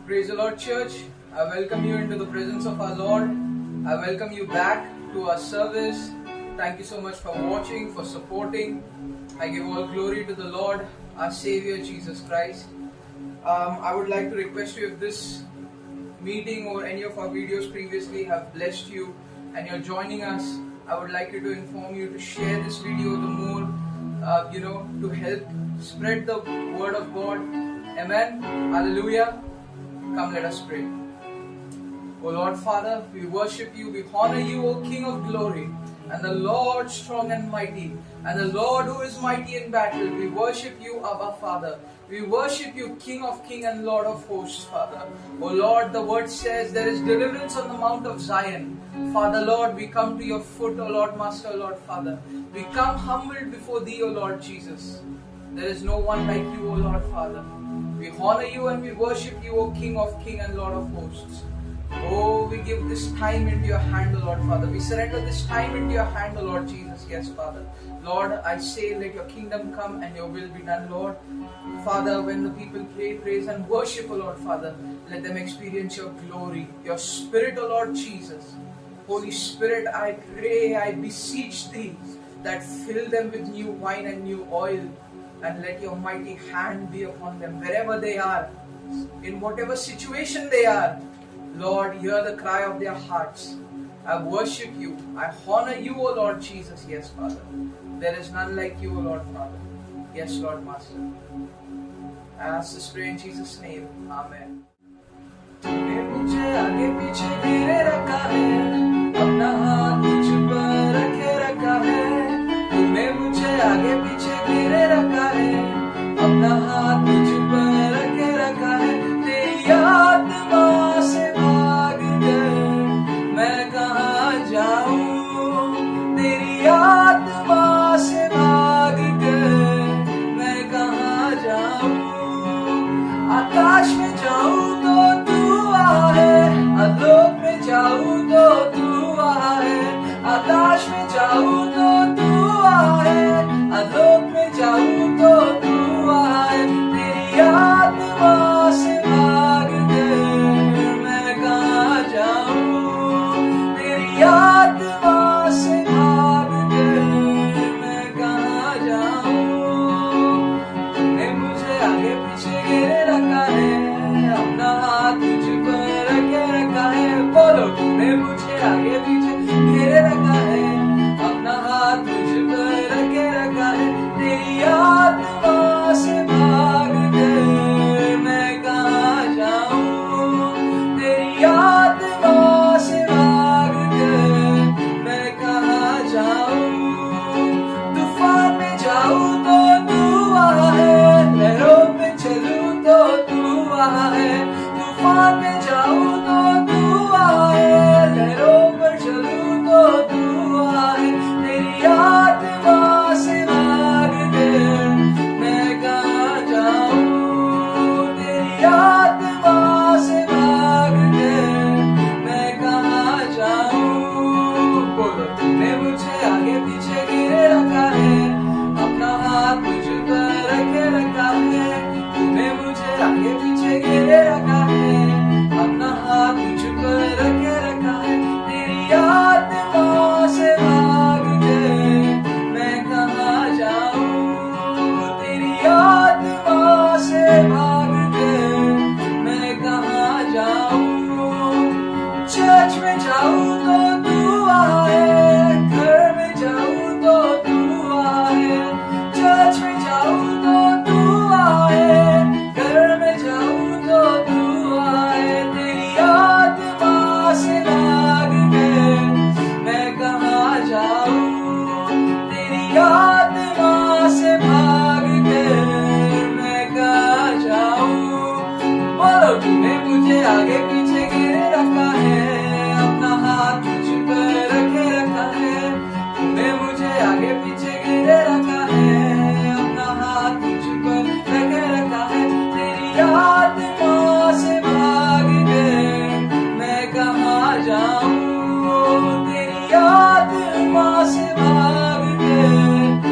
Praise the Lord, church. I welcome you into the presence of our Lord. I welcome you back to our service. Thank you so much for watching, for supporting. I give all glory to the Lord, our Savior, Jesus Christ. I would like to request you, if this meeting or any of our videos previously have blessed you and you're joining us, I would like you to inform you to share this video the more, to help spread the word of God. Amen. Hallelujah. Come, let us pray. O Lord Father, we worship you, we honor you, O King of glory, and the Lord strong and mighty, and the Lord who is mighty in battle. We worship you, Abba Father. We worship you, King of kings and Lord of hosts, Father. O Lord, the word says there is deliverance on the Mount of Zion. Father, Lord, we come to your foot, O Lord, Master, O Lord, Father. We come humbled before thee, O Lord Jesus. There is no one like you, O Lord, Father. We honor you and we worship you, O King of kings and Lord of hosts. Oh, we give this time into your hand, O Lord, Father. We surrender this time into your hand, O Lord Jesus. Yes, Father. Lord, I say, let your kingdom come and your will be done, Lord. Father, when the people pray, praise and worship, O Lord, Father, let them experience your glory, your spirit, O Lord Jesus. Holy Spirit, I pray, I beseech thee that fill them with new wine and new oil, and let your mighty hand be upon them wherever they are, in whatever situation they are. Lord, hear the cry of their hearts. I worship you. I honor you, O Lord Jesus. Yes, Father. There is none like you, O Lord, Father. Yes, Lord, Master. I ask this prayer in Jesus' name. Amen. तूने मुझे आगे पीछे घेरे रखा है, अपना हाथ मुझ पर रखे रखा है। तूने मुझे आगे पीछे घेरे रखा है, अपना हाथ मुझ पर रखे रखा है। तेरी आत्मा से भाग कर मैं कहाँ जाऊँ, तेरी आत्मा से भाग कर मैं कहाँ जाऊँ। आकाश में जाऊँ तो तू वहाँ है, अधोलोक में जाऊँ तो तू वहाँ है। आकाश में जाऊँ तो तू वहाँ है, अधोलोक में जाऊँ तो तू वहाँ है। तेरी आत्मा से भाग कर मैं कहाँ जाऊँ, तेरी आत्मा से भाग कर मैं कहाँ जाऊँ। तूने मुझे आगे पीछे घेरे रखा है, अपना हाथ मुझ पर रखे रखा है। बोलो, तूने मुझे आगे पीछे घेरे रखा है, अपना हाथ मुझ पर रखे रखा है। तेरी आत्मा से भाग कर मैं कहाँ जाऊँ, तेरी आत्मा से भाग कर मैं कहाँ जाऊँ। तूफान में जाऊँ तो तू वहाँ है, लहरों में चलूँ तो तू वहाँ है। तूफान में जाऊँ तो तू वहाँ है, लहरों पर चलूँ तो तू वहाँ है। तेरी आत्मा से भाग कर मैं कहाँ जाऊँ, तेरी आत्मा से भाग कर मैं कहाँ जाऊँ। बोलो, तूने मुझे आगे पीछे घेरे रखा है, अपना हाथ मुझ पर रखे रखा है। तूने मुझे आगे पीछे घेरे रखा है, अपना हाथ मुझ पर रखे रखा है। तेरी आत्मा से भाग कर मैं कहाँ जाऊँ, तेरी आत्मा से भाग कर मैं कहाँ जाऊँ। चर्च में जाऊँ तो तू वहाँ है, घर में जाऊँ तो तू वहाँ है। चर्च में जाऊँ तो तू वहाँ है, घर में जाऊँ तो तू वहाँ है। तेरी आत्मा से भाग कर मैं कहाँ जाऊँ, तेरी आत्मा से भाग कर मैं कहाँ जाऊँ। बोलो, तूने मुझे आगे पीछे घेरे रखा है, अपना हाथ मुझ पर रखे रखा है। तूने मुझे आगे पीछे घेरे रखा है, अपना हाथ मुझ पर रखे रखा है। तेरी आत्मा से भाग कर मैं कहाँ जाऊँ, तेरी आत्मा से भाग कर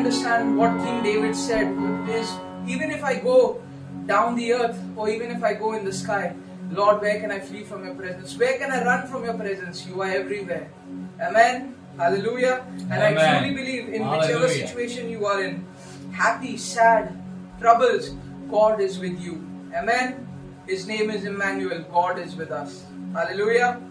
understand what King David said is, even if I go down the earth or even if I go in the sky, Lord, where can I flee from your presence? Where can I run from your presence? You are everywhere. Amen. Hallelujah. And Amen. I truly believe in whichever Hallelujah. situation you are in, happy, sad, troubles, God is with you. Amen. His name is Emmanuel. God is with us. Hallelujah.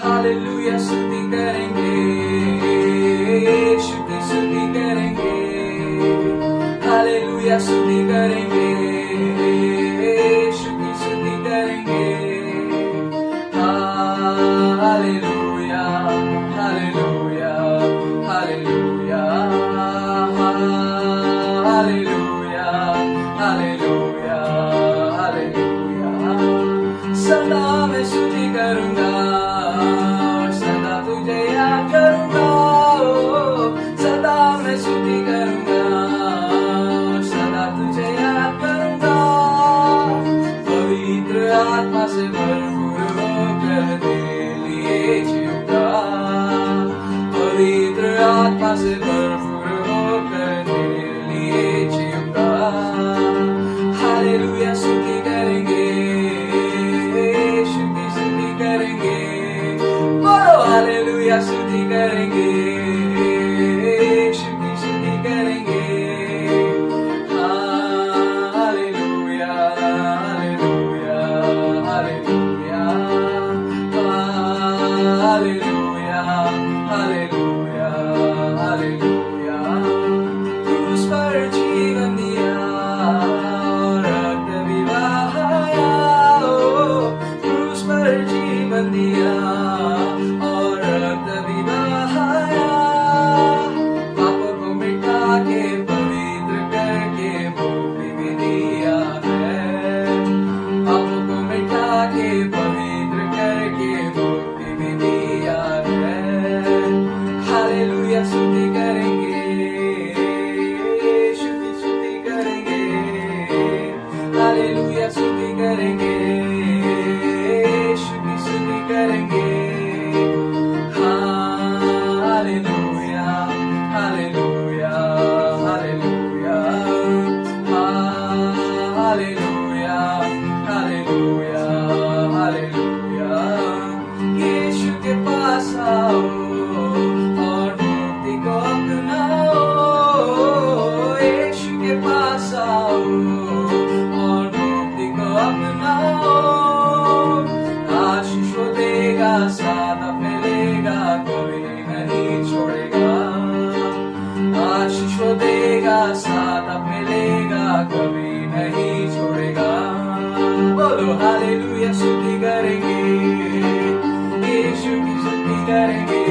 Hallelujah स्तुति करेंगे, स्तुति स्तुति करेंगे, hallelujah स्तुति करेंगे, स्तुति स्तुति करेंगे, hallelujah hallelujah hallelujah hallelujah hallelujah hallelujah. सदा मैं स्तुति करूंगा, करूंगा, सदा मैं स्तुति करूंगा, सदा तुझे याद करूंगा, पवित्र आत्मा से भरपूर होकर तेरे लिए जीऊंगा, पवित्र आत्मा से भरपूर होकर तेरे लिए जीऊंगा। हालेलुया स्तुति करेंगे, स्तुति स्तुति करेंगे, बोलो हालेलुया स्तुति करेंगे, स्तुति स्तुति करेंगे, hallelujah hallelujah hallelujah hallelujah hallelujah hallelujah. क्रूस पर जीवन दिया और रक्त भी बहाया, क्रूस पर जीवन दिया और रक्त भी बहाया, पापों को मिटा के पवित्र करके मुक्ति भी दिया है, पापों को मिटा के पवित्र करके मुक्ति भी दिया है। हालेलुया स्तुति करेंगे, स्तुति स्तुति करेंगे, हालेलुया स्तुति करेंगे, स्तुति स्तुति करेंगे, hallelujah hallelujah hallelujah hallelujah hallelujah hallelujah. Yeshu के पास आओ और मुक्ति को अपनाओ, यीशु के पास आओ और मुक्ति को अपनाओ, आशीष वो देगा, साथ फैलेगा, कभी नहीं छोड़ेगा, आशीष वो देगा, साथ फैलेगा, कभी नहीं छोड़ेगा। बोलो हालेलुया स्तुति करेंगे, यीशु की स्तुति करेंगे,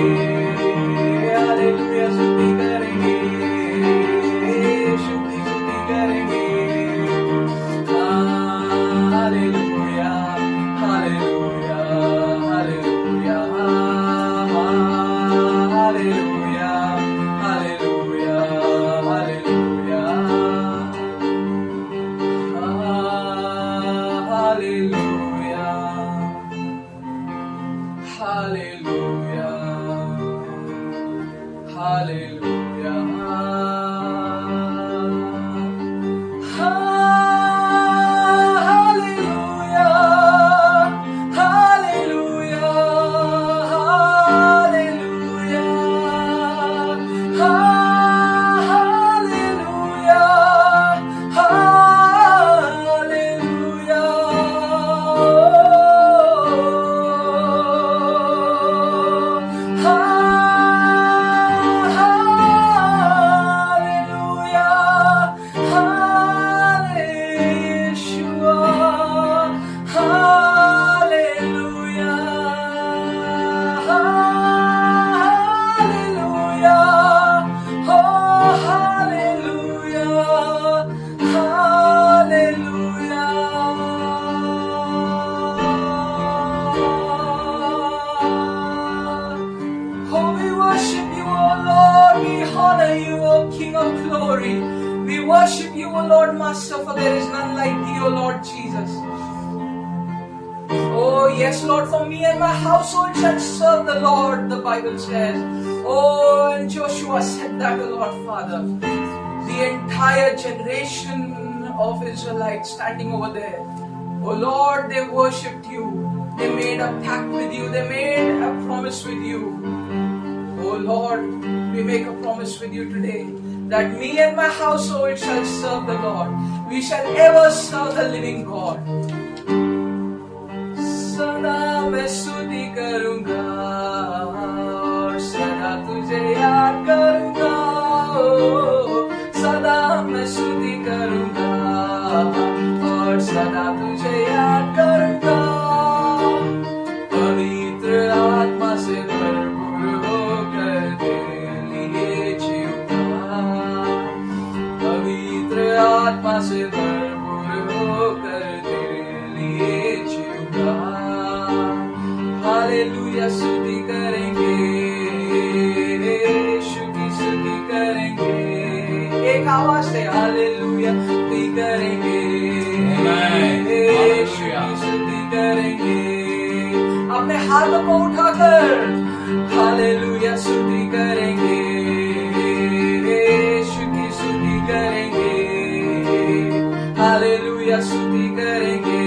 हालेलुया स्तुति करेंगे, यीशु की स्तुति करेंगे, hallelujah hallelujah hallelujah hallelujah hallelujah hallelujah hallelujah hallelujah hallelujah. Worship you, O Lord, Master, for there is none like thee, O Lord Jesus. Oh, yes, Lord, for me and my household shall serve the Lord, the Bible says. Oh, and Joshua said that, oh Lord, Father. The entire generation of Israelites standing over there. Oh Lord, they worshipped you. They made a pact with you. They made a promise with you. Oh Lord, we make a promise with you today that me and my household shall serve the Lord. We shall ever serve the living God. सदा मैं स्तुति करूंगा और सदा तुझे याद करूंगा. सदा मैं स्तुति करूंगा और सदा तुझे याद करूंगा. पवित्र आत्मा से भरपूर होकर तेरे लिए जीऊंगा. पवित्र आत्मा से भरपूर होकर तेरे लिए जीऊंगा. हालेलुया स्तुति करेंगे, यीशु की स्तुति करेंगे. एक आवाज से हालेलुया स्तुति करेंगे, यीशु की स्तुति करेंगे. अपने हाथों को उठाकर हालेलुया स्तुति करेंगे, यीशु की स्तुति करेंगे. हालेलुया स्तुति करेंगे,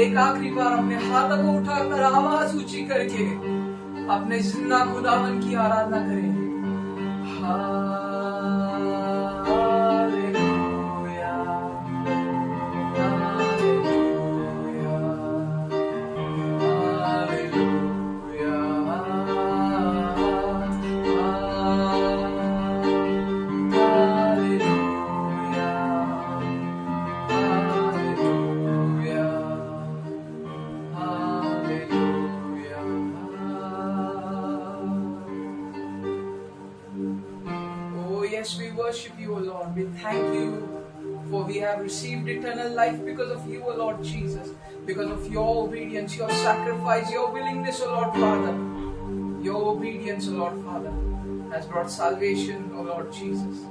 एक आखिरी बार अपने हाथों को उठाकर आवाज ऊंची करके अपने जिंदा खुदावन की आराधना करें. We worship you, O Lord. We thank you for we have received eternal life because of you, O Lord Jesus. Because of your obedience, your sacrifice, your willingness, O Lord Father. Your obedience, O Lord Father, has brought salvation, O Lord Jesus.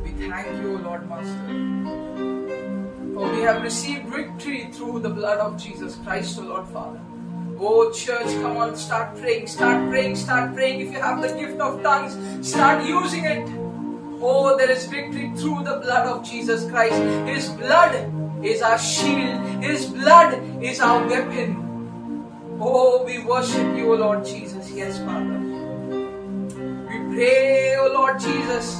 We thank you, O Lord Master. For we have received victory through the blood of Jesus Christ, O Lord Father. Oh church, come on, start praying, start praying, start praying. If you have the gift of tongues, start using it. Oh, there is victory through the blood of Jesus Christ. His blood is our shield. His blood is our weapon. Oh, we worship you, O Lord Jesus. Yes, Father. We pray, O Lord Jesus.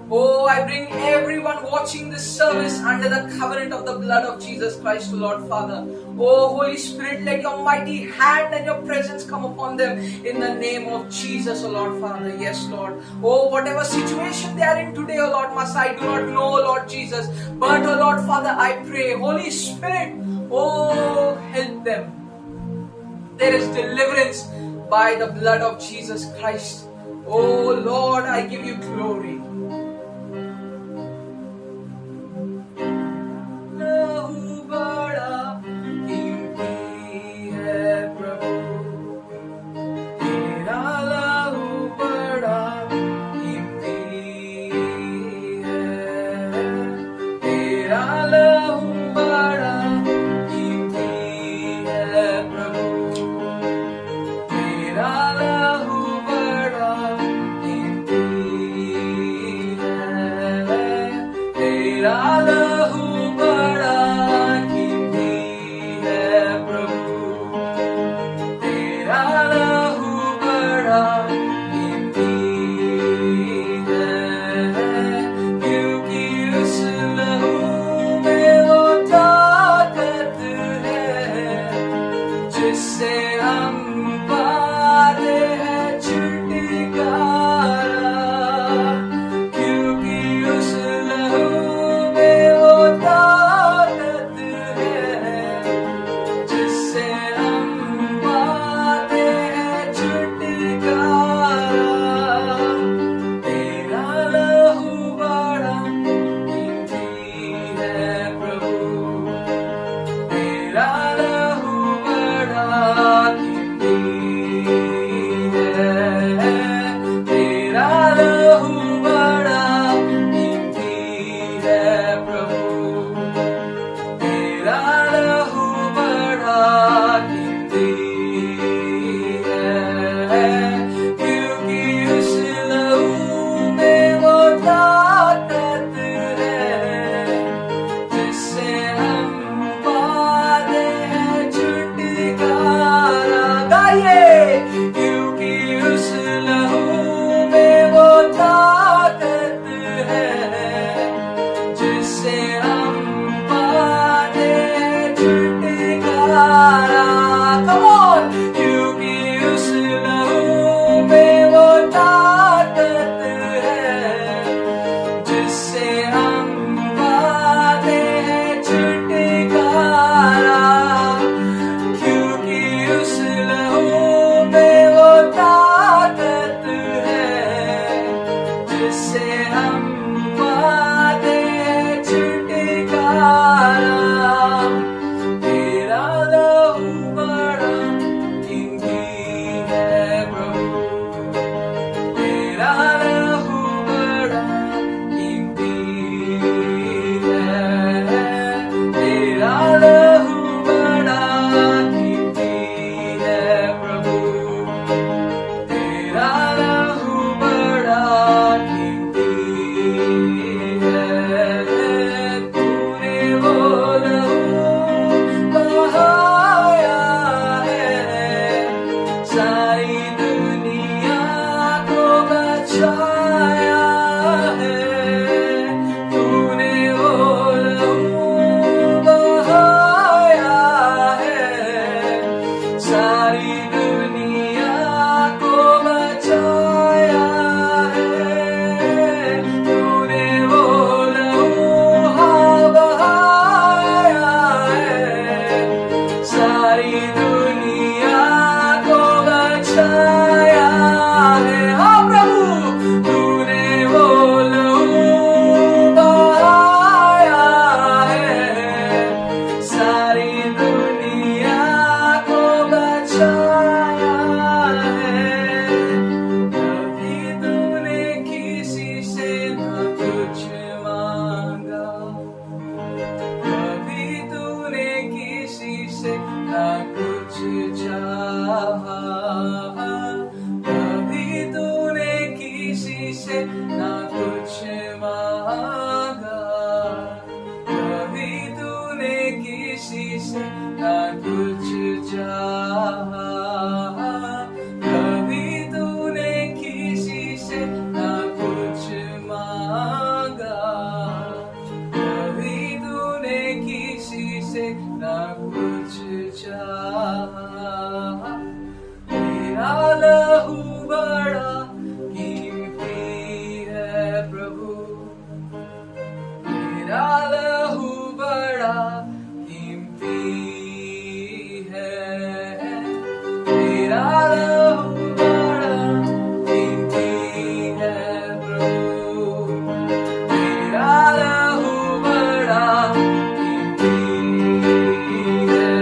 Oh, I bring everyone watching this service under the covenant of the blood of Jesus Christ, O Lord Father. Oh, Holy Spirit, let your mighty hand and your presence come upon them in the name of Jesus, O Lord Father. Yes, Lord. Oh, whatever situation they are in today, O Lord Master, I do not know, O Lord Jesus. But, O Lord Father, I pray, Holy Spirit, oh, help them. There is deliverance by the blood of Jesus Christ. Oh, Lord, I give you glory. जिससे हम पाते हैं छुटकारा, क्योंकि उस लहू में वो ताकत है, जिससे हम पाते हैं छुटकारा। तेरा लहू बड़ा कीमती है प्रभु, तेरा लहू बड़ा कीमती है, तेरा लहू बड़ा कीमती है प्रभु, तेरा लहू बड़ा कीमती है, क्योंकि उस लहू में वो ताकत है, जिससे हम पाते हैं छुटकारा। गाइए, क्योंकि उस लहू में वो ताकत है, जिससे हम पाते हैं छुटकारा। Come on! क्योंकि उस लहू में वो ताकत है, जिससे हम पाते हैं छुटकारा, क्योंकि उस लहू में वो ताकत है, जिससे हम पाते हैं छुटकारा। तेरा लहू बड़ा कीमती है प्रभु, तेरा लहू बड़ा कीमती है, तेरा लहू बड़ा कीमती है प्रभु, तेरा लहू बड़ा कीमती है। तूने वो लहू बहाया है, सारी दुनिया को बचाया है। तूने वो लहू बहाया है, सारी दुनिया को बचाया है। तूने वो लहू बहाया है, सारी दुनिया को बचाया है। हाँ प्रभु, तूने वो लहू बहाया है, सारी दुनिया को बचाया है। कभी तूने किसी से ना कुछ मांगा, कभी तूने किसी से ना कुछ चाहा, कभी तूने किसी से ना कुछ मांगा, कभी तूने किसी से ना कुछ चाहा, कभी तूने किसी से ना कुछ मांगा, कभी तूने किसी से ना कुछ चाहा। तेरा लहू बड़ा कीमती है प्रभु, तेरा लहू बड़ा कीमती है, तेरा लहू बड़ा कीमती है प्रभु, तेरा लहू बड़ा कीमती है।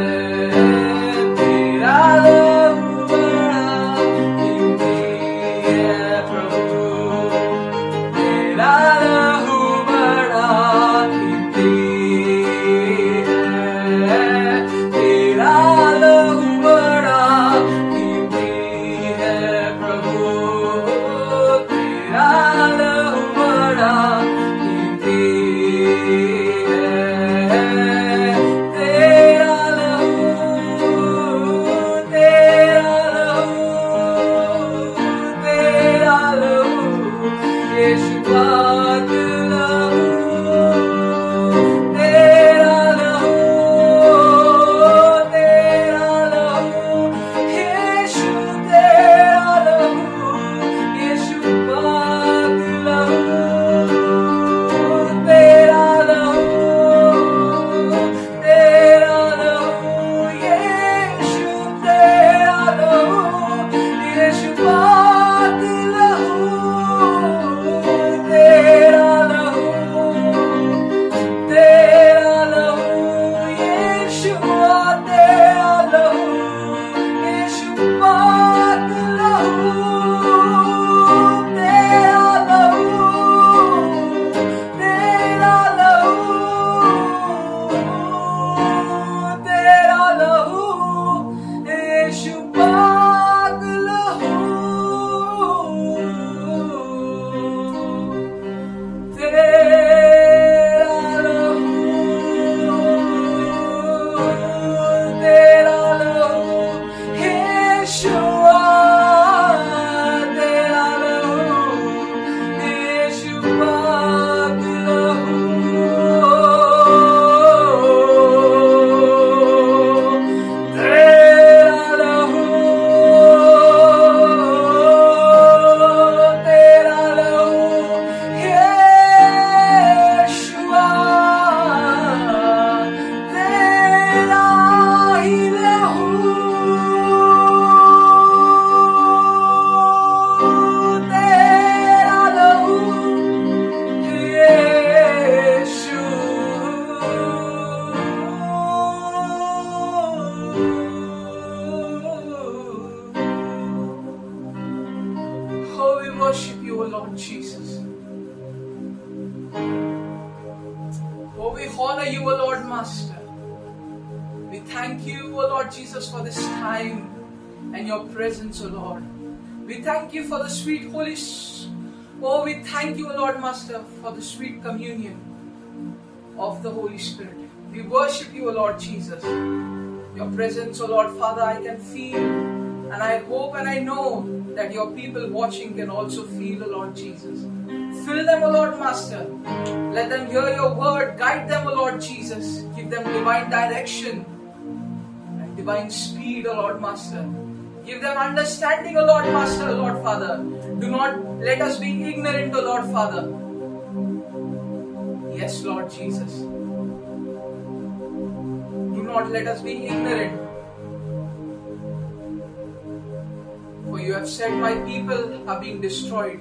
thank you, O Lord Jesus, for this time and your presence, O Lord. We thank you for the sweet Holy Oh, we thank you, O Lord Master, for the sweet communion of the Holy Spirit. We worship you, O Lord Jesus. Your presence, O Lord Father, I can feel, and I hope and I know that your people watching can also feel, O Lord Jesus. Fill them, O Lord Master. Let them hear your word. Guide them, O Lord Jesus. Give them divine direction and divine speed, O Lord Master. Give them understanding, O Lord Master, O Lord Father. Do not let us be ignorant, O Lord Father. Yes, Lord Jesus. Do not let us be ignorant. For you have said, my people are being destroyed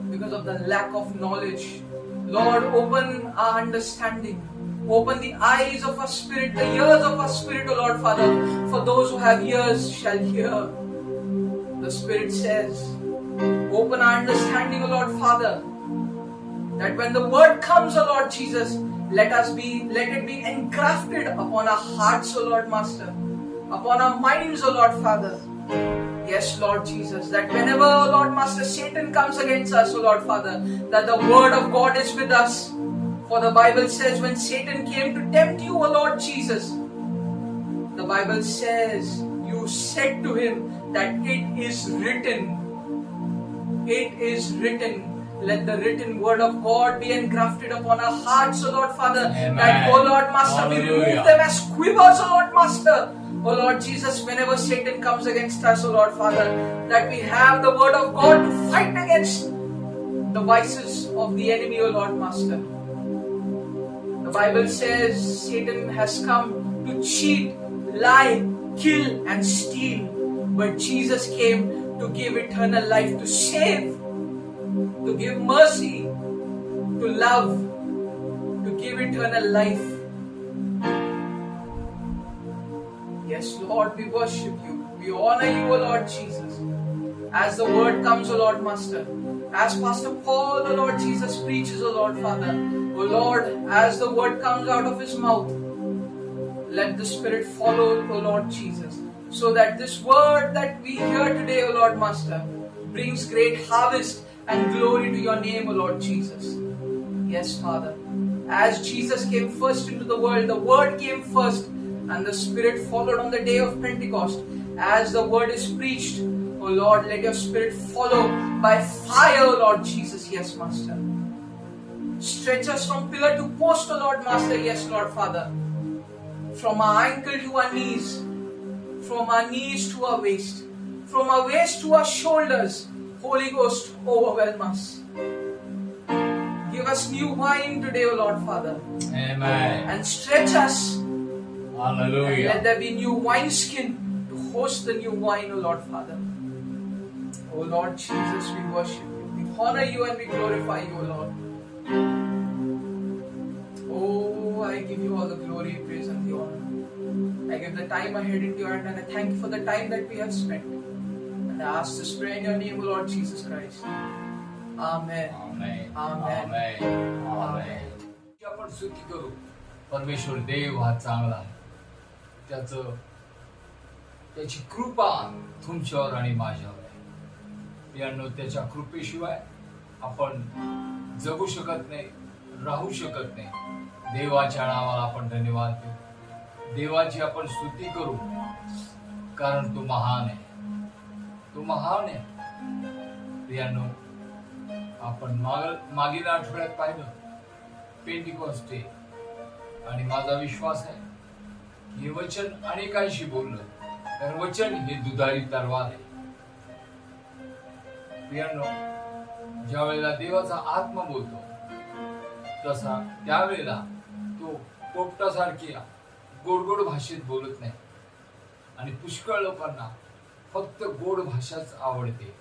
because of the lack of knowledge. Lord, open our understanding. Open the eyes of our spirit, the ears of our spirit, O Lord Father. For those who have ears shall hear. The Spirit says, open our understanding, O Lord Father, that when the word comes, O Lord Jesus, let it be engrafted upon our hearts, O Lord Master, upon our minds, O Lord Father. Yes, Lord Jesus, that whenever, O Lord Master, Satan comes against us, O Lord Father, that the word of God is with us. For the Bible says, when Satan came to tempt you, O Lord Jesus, the Bible says, you said to him that it is written. It is written. Let the written word of God be engrafted upon our hearts, O Lord Father. Amen. That, O Lord Master, we remove them as quivers, O Lord Master. O Lord Jesus, whenever Satan comes against us, O Lord Father, that we have the word of God to fight against the vices of the enemy, O Lord Master. The Bible says Satan has come to cheat, lie, kill and steal. But Jesus came to give eternal life, to save, to give mercy, to love, to give eternal life. Yes, Lord, we worship you. We honor you, O Lord Jesus. As the word comes, O Lord Master, as Pastor Paul, O Lord Jesus, preaches, O Lord Father, O Lord, as the word comes out of his mouth, let the Spirit follow, O Lord Jesus, so that this word that we hear today, O Lord Master, brings great harvest and glory to your name, O Lord Jesus. Yes, Father. As Jesus came first into the world, the word came first, and the Spirit followed on the day of Pentecost. As the word is preached, O Lord, let your Spirit follow by fire, O Lord Jesus. Yes, Master. Stretch us from pillar to post, O Lord Master. Yes, Lord Father. From our ankle to our knees, from our knees to our waist, from our waist to our shoulders, Holy Ghost, overwhelm us. Give us new wine today, O Lord Father. Amen. And stretch us. Hallelujah. And let there be new wineskin to host the new wine, O Lord Father. O Lord Jesus, we worship you. We honor you and we glorify you, O Lord. Oh, I give you all the glory, praise and the honor. I give the time ahead into your hand and I thank you for the time that we have spent. And I ask this prayer in your name, O Lord Jesus Christ. Amen. Amen. Amen. Amen. Amen. आपण स्तुती करू. परमेश्वर देव हा चांगला आहे. त्याची कृपा तुमच्यावर आणि माझ्यावर आहे. यानो त्याच्या कृपेशिवाय आपण जगू शकत नाही, राहू शकत नाही. देवाच्या नावाला आपण धन्यवाद देऊ. देवाची आपण स्तुती करू, कारण तो महान आहे. तो महान आहे. यानो आपण मागील आठवड्यात पाहिलं पेंटिकॉस्ट डे, आणि माझा विश्वास आहे हे वचन अनेकांशी बोललं, कारण वचन हे दुधारी तलवार आहे. प्रियांनो, ज्या वेळेला देवाचा आत्मा बोलतो तसा त्यावेळेला तो पोपटासारखी गोड गोड भाषेत बोलत नाही. आणि पुष्कळ लोकांना फक्त गोड भाषाच आवडते.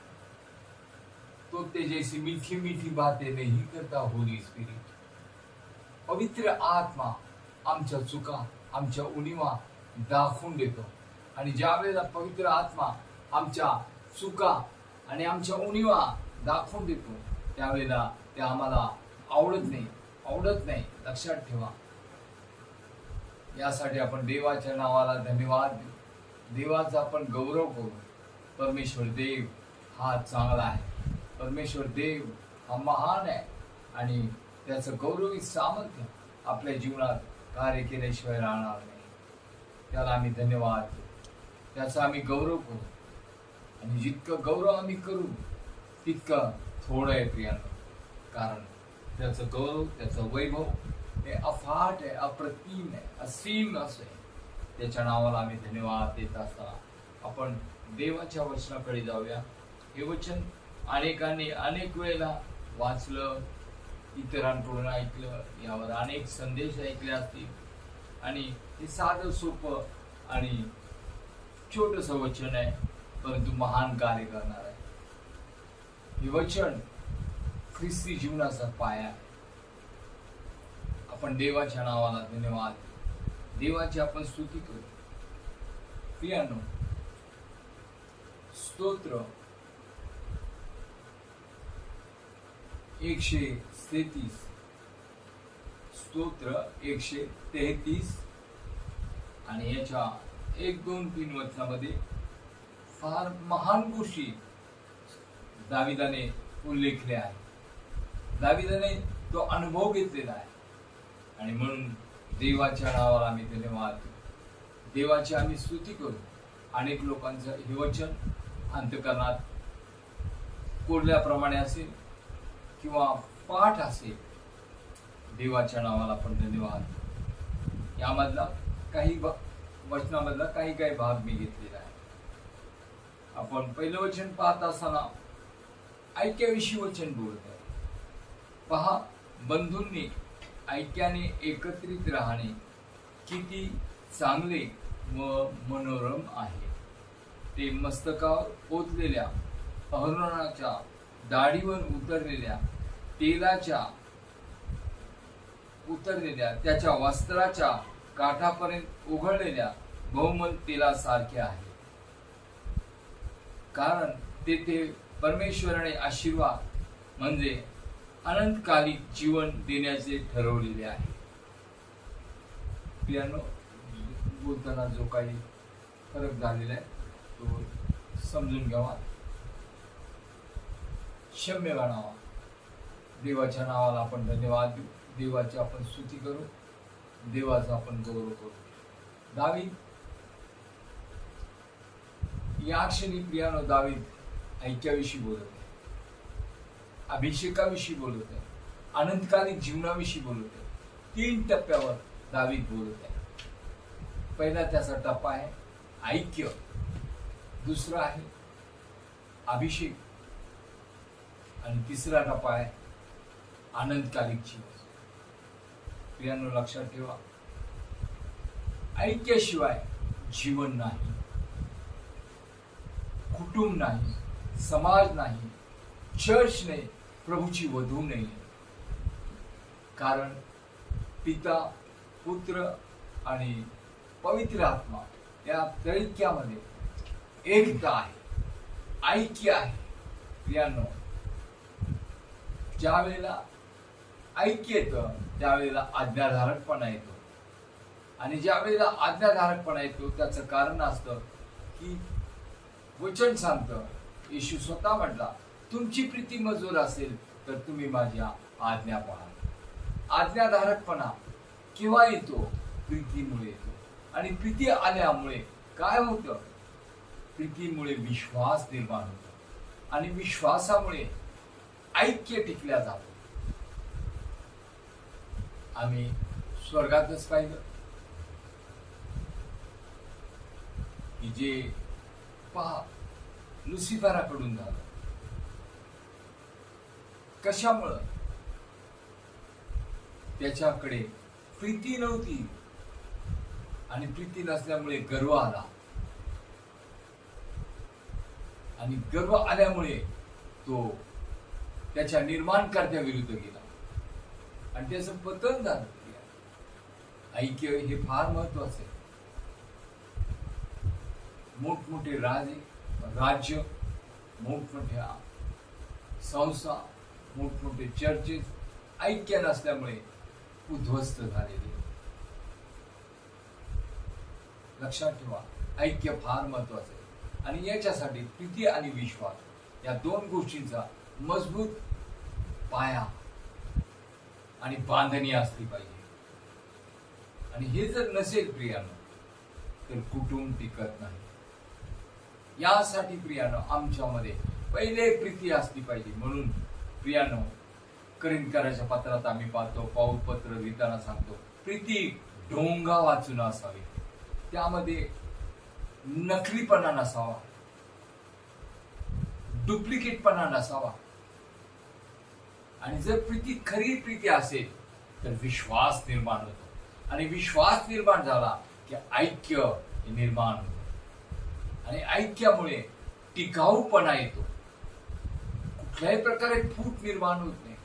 तो ते जैसी मीठी मीठी बातें नहीं करता होली स्पिरिट. पवित्र आत्मा आमच्या चुका, आमच्या उणीवा दाखवून देतो. आणि ज्या वेळेला पवित्र आत्मा आमच्या चुका आणि आमच्या उणीवा दाखवून देतो, त्यावेळेला ते आम्हाला आवडत नाही. लक्षात ठेवा. यासाठी आपण देवाच्या नावाला धन्यवाद देऊ, देवाचा आपण गौरव करू. परमेश्वर देव हा चांगला आहे, परमेश्वर देव हा महान आहे आणि त्याचं गौरवी सामर्थ्य आपल्या जीवनात कार्य केल्याशिवाय राहणार नाही. त्याला आम्ही धन्यवाद देऊ, त्याचा आम्ही गौरव करू. आणि जितकं गौरव आम्ही करू तितकं थोडं आहे प्रियांनो, कारण त्याचं गौरव, त्याचं वैभव हे अफाट आहे, अप्रतिम आहे, असीम असं आहे. त्याच्या नावाला आम्ही धन्यवाद देत असताना आपण देवाच्या वचनाकडे जाऊया. हे वचन अनेकांनी अनेक वेळेला वाचलं, इतरांकडून ऐकलं, यावर अनेक संदेश ऐकले असतील आणि हे साधं सोपं आणि छोटंसं वचन आहे, परंतु महान कार्य करणार आहे. हे वचन ख्रिस्ती जीवनाचा पाया आहे. आपण देवाच्या नावाला धन्यवाद, देवाची आपण स्तुती करू. प्रियांनो, स्तोत्र 133, स्तोत्र 133 आणि याच्या 1, 2, 3 वचनामध्ये फार महान गोष्टी दाविदाने उल्लेखल्या आहेत. दाविदाने तो अनुभव घेतलेला आहे आणि म्हणून देवाच्या नावाला आम्ही धन्यवाद देऊ, देवाची आम्ही स्तुती करू. अनेक लोकांचं हे वचन अंतःकरणात कोरल्याप्रमाणे असेल किंवा पाठ असेल. देवाच्या नावाला आपण धन्यवाद. यामधला काही वचनामधला काही भाग मी घेतलेला आहे. आपण पहिलं वचन पाहत असताना ऐक्याविषयी वचन बोलत आहे. पहा, बंधूंनी ऐक्याने एकत्रित राहणे किती चांगले व मनोरम आहे. ते मस्तकावर पोचलेल्या अहरोनाच्या दाढीवर उतरलेल्या त्याच्या वस्त्राच्या काठापर्यंत उघडलेल्या बहुमल तेलासारखे आहे. कारण तेथे परमेश्वराने आशीर्वाद म्हणजे अनंतकालिक जीवन देण्याचे ठरवलेले आहे. प्रियांनो, बोलताना जो काही फरक झालेला आहे तो समजून घ्यावा, क्षम्य गणावा. देवाच्या नावाला आपण धन्यवाद देऊ, देवाची आपण स्तुती करू, देवाचा आपण गौरव करू. दावीद या क्षणी प्रियानो, दावीद ऐक्याविषयी बोलत आहे, अभिषेकाविषयी बोलत आहे, अनंतकालिक जीवनाविषयी बोलत आहे. 3 टप्प्यावर दावीद बोलत आहे. पहिला त्याचा टप्पा आहे ऐक्य, दुसरा आहे अभिषेक आणि तिसरा टप्पा आहे अनंतकालिक जीवन. प्रियांनो, लक्षात ठेवा, ऐक्याशिवाय जीवन नाही, कुटुंब नाही, समाज नाही, चर्च नाही, प्रभूची वधू नाही. कारण पिता, पुत्र आणि पवित्र आत्मा या त्रैक्यामध्ये एकता आहे, ऐक्य आहे. प्रियांनो, ज्या वेळेला ऐक्य येतं त्यावेळेला आज्ञाधारकपणा येतो आणि ज्या वेळेला आज्ञाधारकपणा येतो त्याचं कारण असतं की वचन सांगतं, येशू स्वतः म्हटला, तुमची प्रीती मजूर असेल तर तुम्ही माझ्या आज्ञा पाळा. आज्ञाधारकपणा केव्हा येतो? प्रीतीमुळे येतो. आणि प्रीती आल्यामुळे काय होतं? प्रीतीमुळे विश्वास निर्माण होतो आणि विश्वासामुळे ऐक्य टिकल्या जातं. आम्ही स्वर्गातच पाहिलं की जे पहा लुसिफराकडून झालं. कशामुळं? त्याच्याकडे प्रीती नव्हती आणि प्रीती नसल्यामुळे गर्व आला आणि गर्व आल्यामुळे तो त्याच्या निर्माणकर्त्या विरुद्ध गेला आणि त्याचं पतन झालं. ऐक्य हे फार महत्वाचं आहे. मोठमोठे राज्य, मोठमोठ्या संस्था, मोठमोठे चर्चेस ऐक्य नसल्यामुळे उद्ध्वस्त झालेले. लक्षात ठेवा, ऐक्य फार महत्वाचं आहे आणि याच्यासाठी प्रीती आणि विश्वास या दोन गोष्टींचा मजबूत पाया आणि बांधणी असली पाहिजे. आणि हे जर नसेल प्रियानो तर कुटुंब टिकत नाही. यासाठी प्रियानो आमच्यामध्ये पहिले प्रीती असली पाहिजे. म्हणून प्रियानो करिंदकराच्या पत्रात आम्ही पाहतो, पाऊल पत्र लिहिताना सांगतो, प्रीती ढोंगा वाचून असावी, त्यामध्ये नकलीपणा नसावा, डुप्लिकेटपणा नसावा. आणि जर प्रीती खरी प्रीती असेल तर विश्वास निर्माण होतो आणि विश्वास निर्माण झाला की ऐक्य निर्माण होतो आणि ऐक्यामुळे टिकाऊपणा येतो. कुठल्याही प्रकारे फूट निर्माण होत नाही.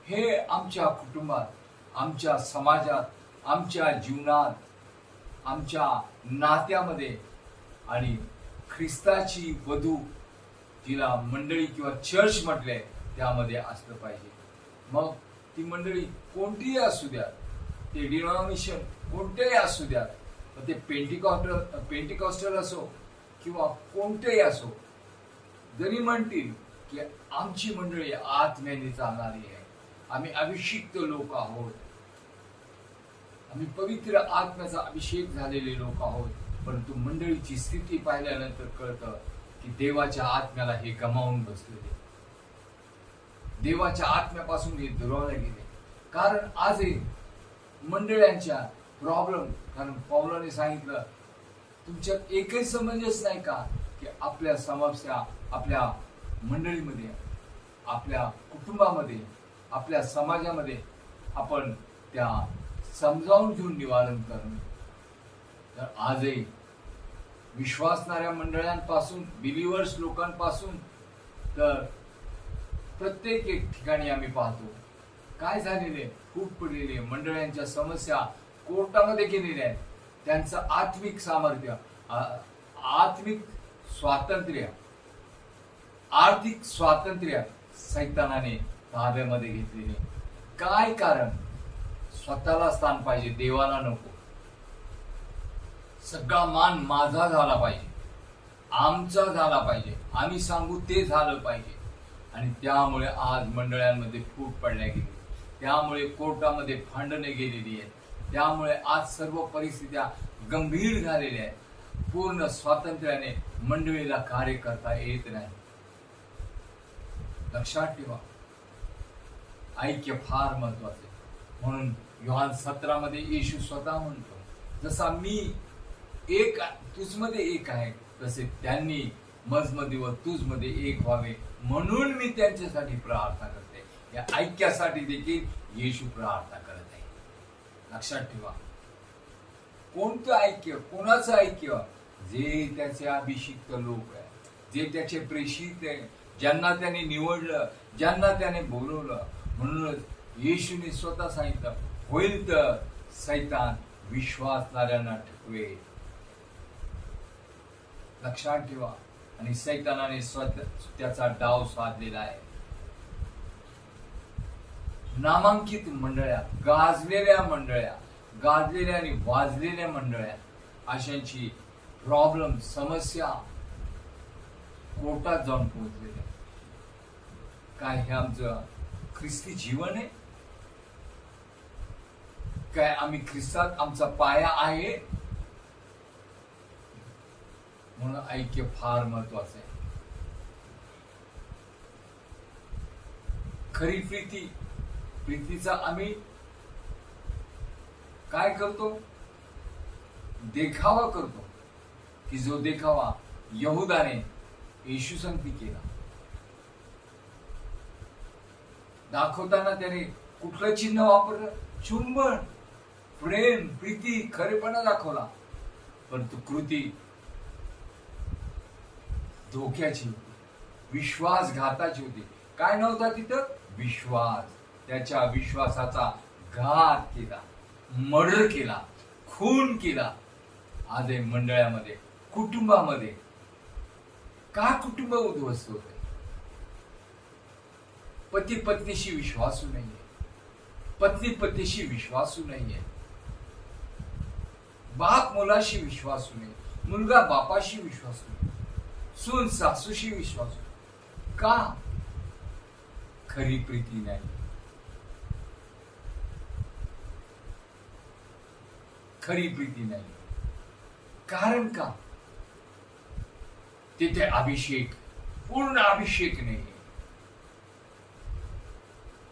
हे आमच्या कुटुंबात, आमच्या समाजात, आमच्या जीवनात, आमच्या नात्यामध्ये आणि ख्रिस्ताची वधू तिला मंडळी किंवा चर्च म्हटले त्यामध्ये असलं पाहिजे. मग ती मंडळी कोणतीही असू द्या, ते डिनॉमिनेशन कोणतेही असू द्या, ते पेंटिकॉस्टल असो किंवा कोणतेही असो, जरी म्हणतील की आमची मंडळी आत्म्याने चालणारी आहे, आम्ही अभिषिक्त लोक आहोत, आम्ही पवित्र आत्म्याचा अभिषेक झालेले लोक आहोत, परंतु मंडळीची स्थिती पाहिल्यानंतर कळतं की देवाच्या आत्म्याला हे गमावून बसलेले, देवाच्या आत्म्यापासून हे दुरावले गेले. कारण आजही मंडळांच्या प्रॉब्लेम, कारण पौलाने सांगितलं तुमच्यात एकही समंजस नाही का की आपल्या समस्या आपल्या मंडळीमध्ये, आपल्या कुटुंबामध्ये, आपल्या समाजामध्ये आपण त्या समजावून घेऊन निवारण करणं. तर आजही विश्वासणाऱ्या मंडळांपासून, बिलिव्हर्स लोकांपासून तर प्रत्येक एक ठिकाणी आम्ही पाहतो काय झालेले, फूट पडलेले मंडळांच्या समस्या कोर्टामध्ये गेलेल्या आहेत. त्यांचं आत्मिक सामर्थ्य, आत्मिक स्वातंत्र्य, आर्थिक स्वातंत्र्य सैतानाने ताब्यामध्ये घेतलेले. काय कारण? स्वतःला स्थान पाहिजे, देवाला नको. सगळा मान माझा झाला पाहिजे, आमचा झाला पाहिजे, आम्ही सांगू ते झालं पाहिजे. आणि त्यामुळे आज मंडळांमध्ये फूट पडल्या गेली, त्यामुळे कोर्टामध्ये भांडणे गेलेली आहेत, त्यामुळे आज सर्व परिस्थित्या गंभीर झालेल्या आहेत. पूर्ण स्वातंत्र्याने मंडळीला कार्य करता येत नाही. लक्षात ठेवा, ऐक्य फार महत्वाचे. म्हणून योहान 17 मध्ये येशू स्वतः म्हणतो, जसा मी एक तुझमध्ये एक आहे तसे त्यांनी मजमध्ये व तुझमध्ये एक व्हावे, म्हणून मी त्यांच्यासाठी प्रार्थना करते. या ऐक्यासाठी देखील येशू प्रार्थना करत आहे. लक्षात ठेवा, कोणतं ऐक्य, कोणाचं ऐक्य? जे त्याचे अभिषिक्त लोक आहे, जे त्याचे प्रेषित आहे, ज्यांना त्याने निवडलं, ज्यांना त्याने बोलवलं. म्हणूनच येशूने स्वतः सांगितलं, होईल तर सैतान विश्वासणाऱ्यांना ठकवे. लक्षात ठेवा, आणि सैतानाने त्याचा डाव साधलेला आहे. नामांकित मंडळ्या, गाजलेल्या मंडळ्या, गाजलेल्या आणि वाजलेल्या मंडळ्या, अशांची प्रॉब्लेम, समस्या कोर्टात जाऊन पोहोचलेल्या. काय हे आमचं ख्रिस्ती जीवन आहे? काय आम्ही ख्रिस्तात आमचा पाया आहे? म्हणून ऐक्य फार महत्वाचं आहे. खरी प्रीतीचा आम्ही काय करतो? देखावा करतो, की जो देखावा यहुदाने येशू संगती केला. दाखवताना त्याने कुठलं चिन्ह वापरलं? चुंबन, प्रेम, प्रीती, खरेपणा दाखवला. परंतु कृती धोक्याची होती, विश्वासघाताची होती. काय नव्हता तिथं? विश्वास. त्याच्या विश्वासाचा घात केला, मर्डर केला, खून केला. आज मंडळामध्ये, कुटुंबामध्ये का कुटुंब उद्ध्वस्त होते? पती पत्नीशी विश्वासू नाहीये, पत्नी पतीशी विश्वासू नाहीये. बाप मुलाशी विश्वासू नये, मुलगा बापाशी विश्वासू नये, सून सासूशी विश्वासू नये. का? खरी प्रीती नाही. खरी प्रीती नाही. कारण का? तिथे अभिषेक, पूर्ण अभिषेक नाही.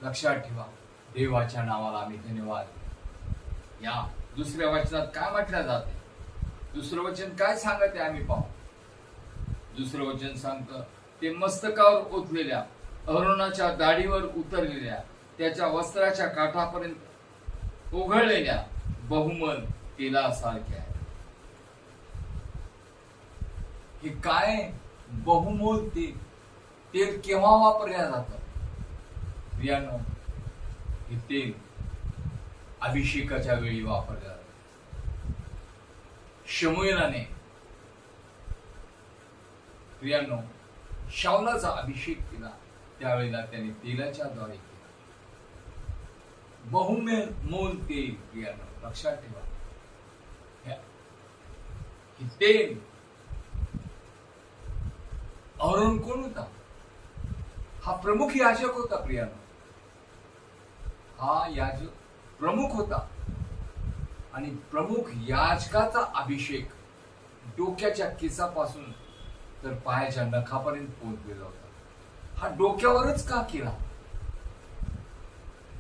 लक्षात ठेवा. देवाच्या नावाला आम्ही धन्यवाद. या दुसऱ्या वचनात काय म्हटलं जाते? दुसरं वचन काय सांगते आम्ही पाहू. दुसरं वचन सांगतं, ते मस्तकावर ओतलेल्या अरुणाच्या दाढीवर उतरलेल्या त्याच्या वस्त्राच्या काठापर्यंत ओघळलेल्या बहुमल तेलासारखे आहे. हे काय बहुमोल तेल केव्हा वापरल्या जातं? प्रियानो, हे तेल अभिषेकाच्या वेळी वापरलं जातं. शमूएलाने प्रियानो शाऊलाचा अभिषेक केला, त्यावेळेला त्याने तेलाच्या द्वारे केला. बहुमोल तेल. प्रियानो, लक्षात ठेवा. हे तेल अरोन कोण होता? हा प्रमुख याजक होता. प्रियानो, हा याजक प्रमुख होता. आणि प्रमुख याजकाचा अभिषेक डोक्याच्या केसापासून तर पायाच्या नखापर्यंत पोहोचलेला होता. हा डोक्यावरच का केला?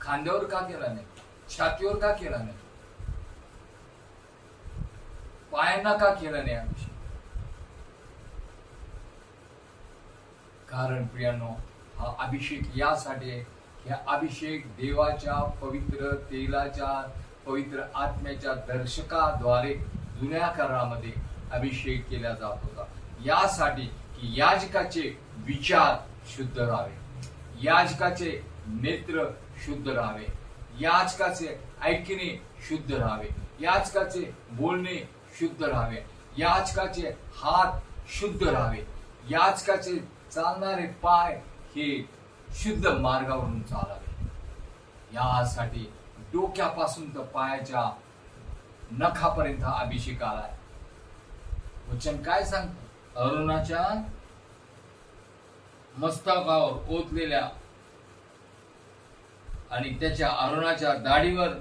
खांद्यावर का केला नाही? छातीवर का केला नाही? पायांना का केला नाही अभिषेक? कारण प्रियानो, हा अभिषेक यासाठी आहे की हा अभिषेक देवाच्या पवित्र तेलाच्या, पवित्र आत्म्याच्या दर्शकाद्वारे जुन्या करारामध्ये अभिषेक केला जात होता. यासाठी की याजकाचे विचार शुद्ध राहावे, याजकाचे नेत्र शुद्ध राहावे, याजकाचे ऐकणे शुद्ध राहावे, याजकाचे बोलणे शुद्ध राहावे, याजकाचे हात शुद्ध राहावे, याजकाचे चालणारे पाय हे शुद्ध मार्गावरून चालावे. यासाठी डोक्यापासून तर पायाच्या नखापर्यंत हा अभिषेक आलाय. वचन काय सांगतं? अरुणाच्या मस्तकावर ओतलेल्या आणि त्याच्या अरुणाच्या दाढीवर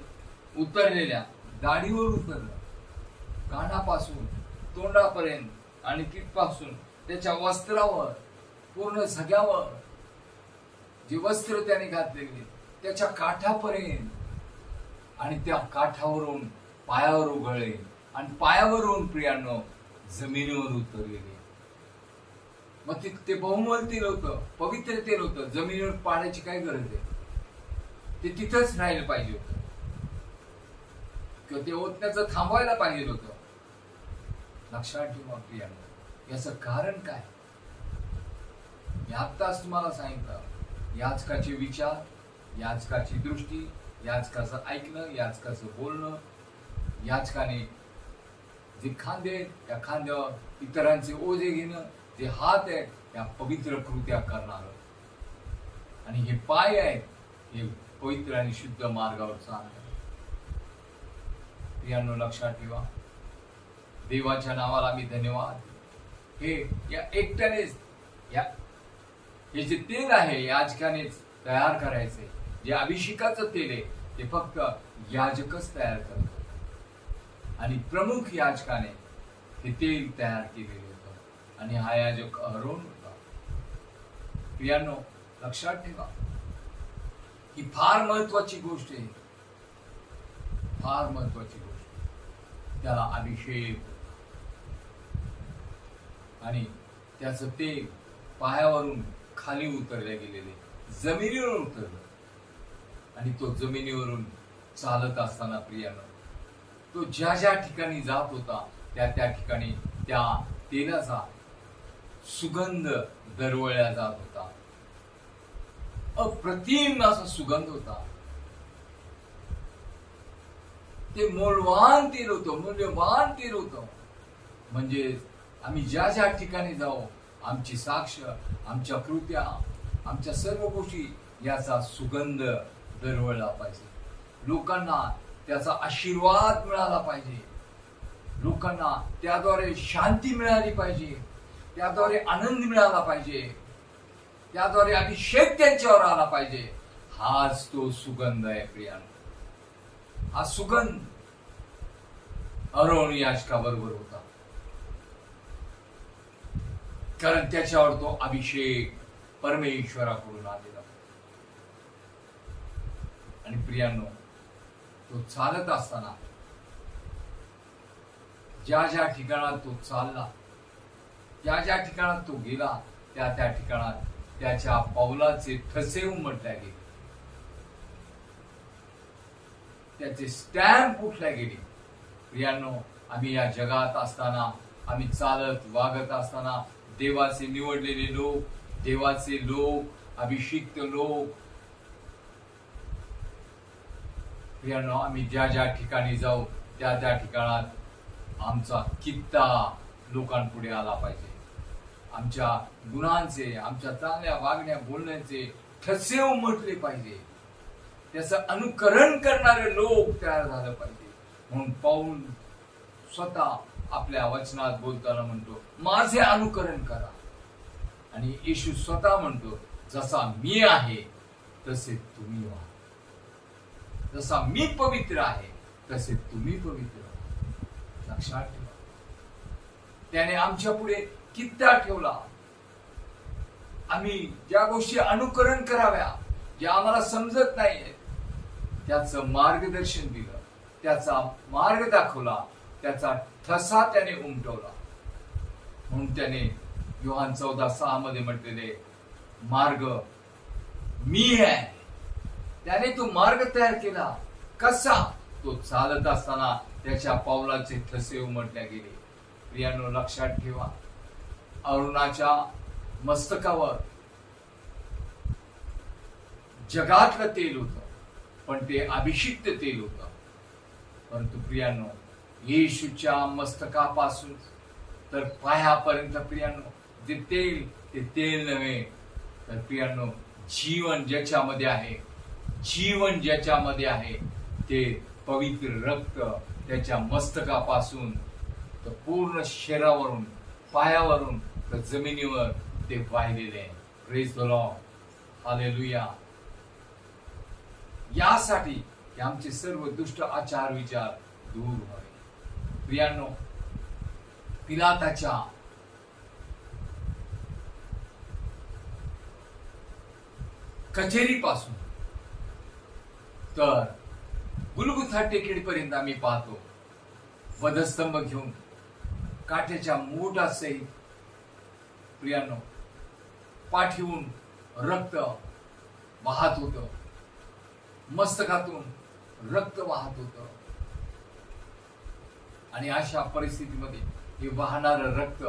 उतरलेल्या, दाढीवर उतरलं, कानापासून तोंडापर्यंत आणि तिथपासून त्याच्या वस्त्रावर, पूर्ण सगळ्यावर जे वस्त्र त्याने घातलेले त्याच्या काठापर्यंत, आणि त्या काठावरून पायावर उघळले आणि पायावरून प्रियानो जमिनीवर उतरलेले. मग ते बहुमोल तेल होतं, पवित्र तेल होतं. जमिनीवर पाण्याची काय गरज आहे? ते तिथंच राहिलं पाहिजे होतं किंवा ते ओतण्याचं थांबवायला पाहिजे होतं. लक्षात ठेवा प्रियानो, याचं कारण काय? मी आत्ताच तुम्हाला सांगितलं. याजकाचे विचार, याजकाची दृष्टी, याजकाचं ऐकणं, याजकाचं बोलणं, याजकाने जे खांदे आहेत त्या खांद्यावर इतरांचे ओझे घेणं, जे हात आहेत या पवित्र कृत्या करणार, आणि हे पाय आहेत हे पवित्र आणि शुद्ध मार्गावर चालणार. प्रियांनो, लक्षात ठेवा. देवाच्या नावाला मी धन्यवाद. हे या एकट्यानेच हे जे तेल आहे याजकानेच तयार करायचंय. जे अभिषेकाचं तेल आहे ते फक्त याजकच तयार करतो, आणि प्रमुख याजकाने हे तेल तयार केलेले होतं, आणि हा याजक अहरोन होता. प्रियांनो, लक्षात ठेवा, ही फार महत्वाची गोष्ट आहे, फार महत्वाची गोष्ट. त्याला अभिषेक आणि त्याचं तेल पायावरून खाली उतरले गेलेले, जमिनीवर उतरलं, आणि तो जमिनीवरून चालत असताना प्रियानो तो ज्या ज्या ठिकाणी जात होता त्या त्या ठिकाणी त्या तेलाचा सुगंध दरवळला जात होता. अप्रतिम असा सुगंध होता. ते मौल्यवान तेल होतं, मूल्यवान तेल होतं. म्हणजे आम्ही ज्या ज्या ठिकाणी जाऊ, आमची साक्ष, आमच्या कृत्या, आमच्या सर्व गोष्टी याचा सुगंध दरवळला पाहिजे. लोकांना त्याचा आशीर्वाद मिळाला पाहिजे. लोकांना त्याद्वारे शांती मिळाली पाहिजे, त्याद्वारे आनंद मिळाला पाहिजे, त्याद्वारे अभिषेक त्यांच्यावर आला पाहिजे. हाच तो सुगंध आहे प्रियानो. हा सुगंध अरोन याजकाबरोबर होता, कारण त्याच्यावर तो अभिषेक परमेश्वराकडून आलेला. आणि प्रियांनो, तो चालत असताना ज्या ज्या ठिकाणात तो चालला, ज्या ज्या ठिकाणात तो गेला, त्या त्या ठिकाणात त्याच्या पावलाचे ठसे उमटल्या गेले, त्याचे स्टॅम्प उठल्या गेले. प्रियांनो, आम्ही या जगात असताना, आम्ही चालत वागत असताना, देवाचे निवडलेले लोक, देवाचे लोक, अभिषिक्त लोक, प्रियांनो, आम्ही ज्या ज्या ठिकाणी जाऊ त्या त्या ठिकाणात आमचा कित्ता लोकांपुढे आला पाहिजे. आमच्या गुणांचे, आमच्या चांगल्या वागण्या बोलण्याचे ठसे उमटले पाहिजे. त्याचं अनुकरण करणारे लोक तयार झालं पाहिजे. म्हणून पाऊल स्वतः आपल्या वचनात बोलताना म्हणतो, माझे अनुकरण करा. आणि येशू स्वतः म्हणतो, जसा मी आहे तसे तुम्ही व्हा, जसा मी पवित्र आहे तसे तुम्ही पवित्र व्हा. लक्षात ठेवा, त्याने आमच्या पुढे कित्ता ठेवला. आम्ही ज्या गोष्टी अनुकरण कराव्या, ज्या आम्हाला समजत नाहीये, त्याचं मार्गदर्शन दिलं, त्याचा मार्ग दाखवला, त्याचा ठसा त्याने उमटवला. म्हणून त्याने योहान 14:6 मध्ये म्हटलेले, मार्ग मी आहे. त्याने तो मार्ग तयार केला. कसा? तो चालत असताना त्याच्या पावलाचे ठसे उमटल्या गेले. प्रियांनो, लक्षात ठेवा, अरुणाच्या मस्तकावर जगातलं तेल होतं, पण ते अभिषिक्त तेल होतं. परंतु प्रियांनो, येशूच्या मस्तकापासून तर पायापर्यंत प्रियांनो जे तेल, ते तेल नव्हे, तर प्रियांनो जीवन ज्याच्यामध्ये आहे, जीवन ज्याच्यामध्ये आहे, ते पवित्र रक्त त्याच्या मस्तकापासून तर पूर्ण शरीरावरून, पायावरून तर जमिनीवर ते वाहिलेले आहे. Praise the Lord, hallelujah. यासाठी की आमचे सर्व दुष्ट आचार विचार दूर व्हावे. प्रियांनो, पिलाताच्या कचेरीपासून तर गुलगुथा टेकडीपर्यंत आम्ही पाहतो, वधस्तंभ घेऊन काठ्याच्या मूठासहित प्रियांनो पाठीवून रक्त वाहत होतं, मस्तकातून रक्त वाहत होतं. आणि अशा परिस्थितीमध्ये हे वाहणारं रक्त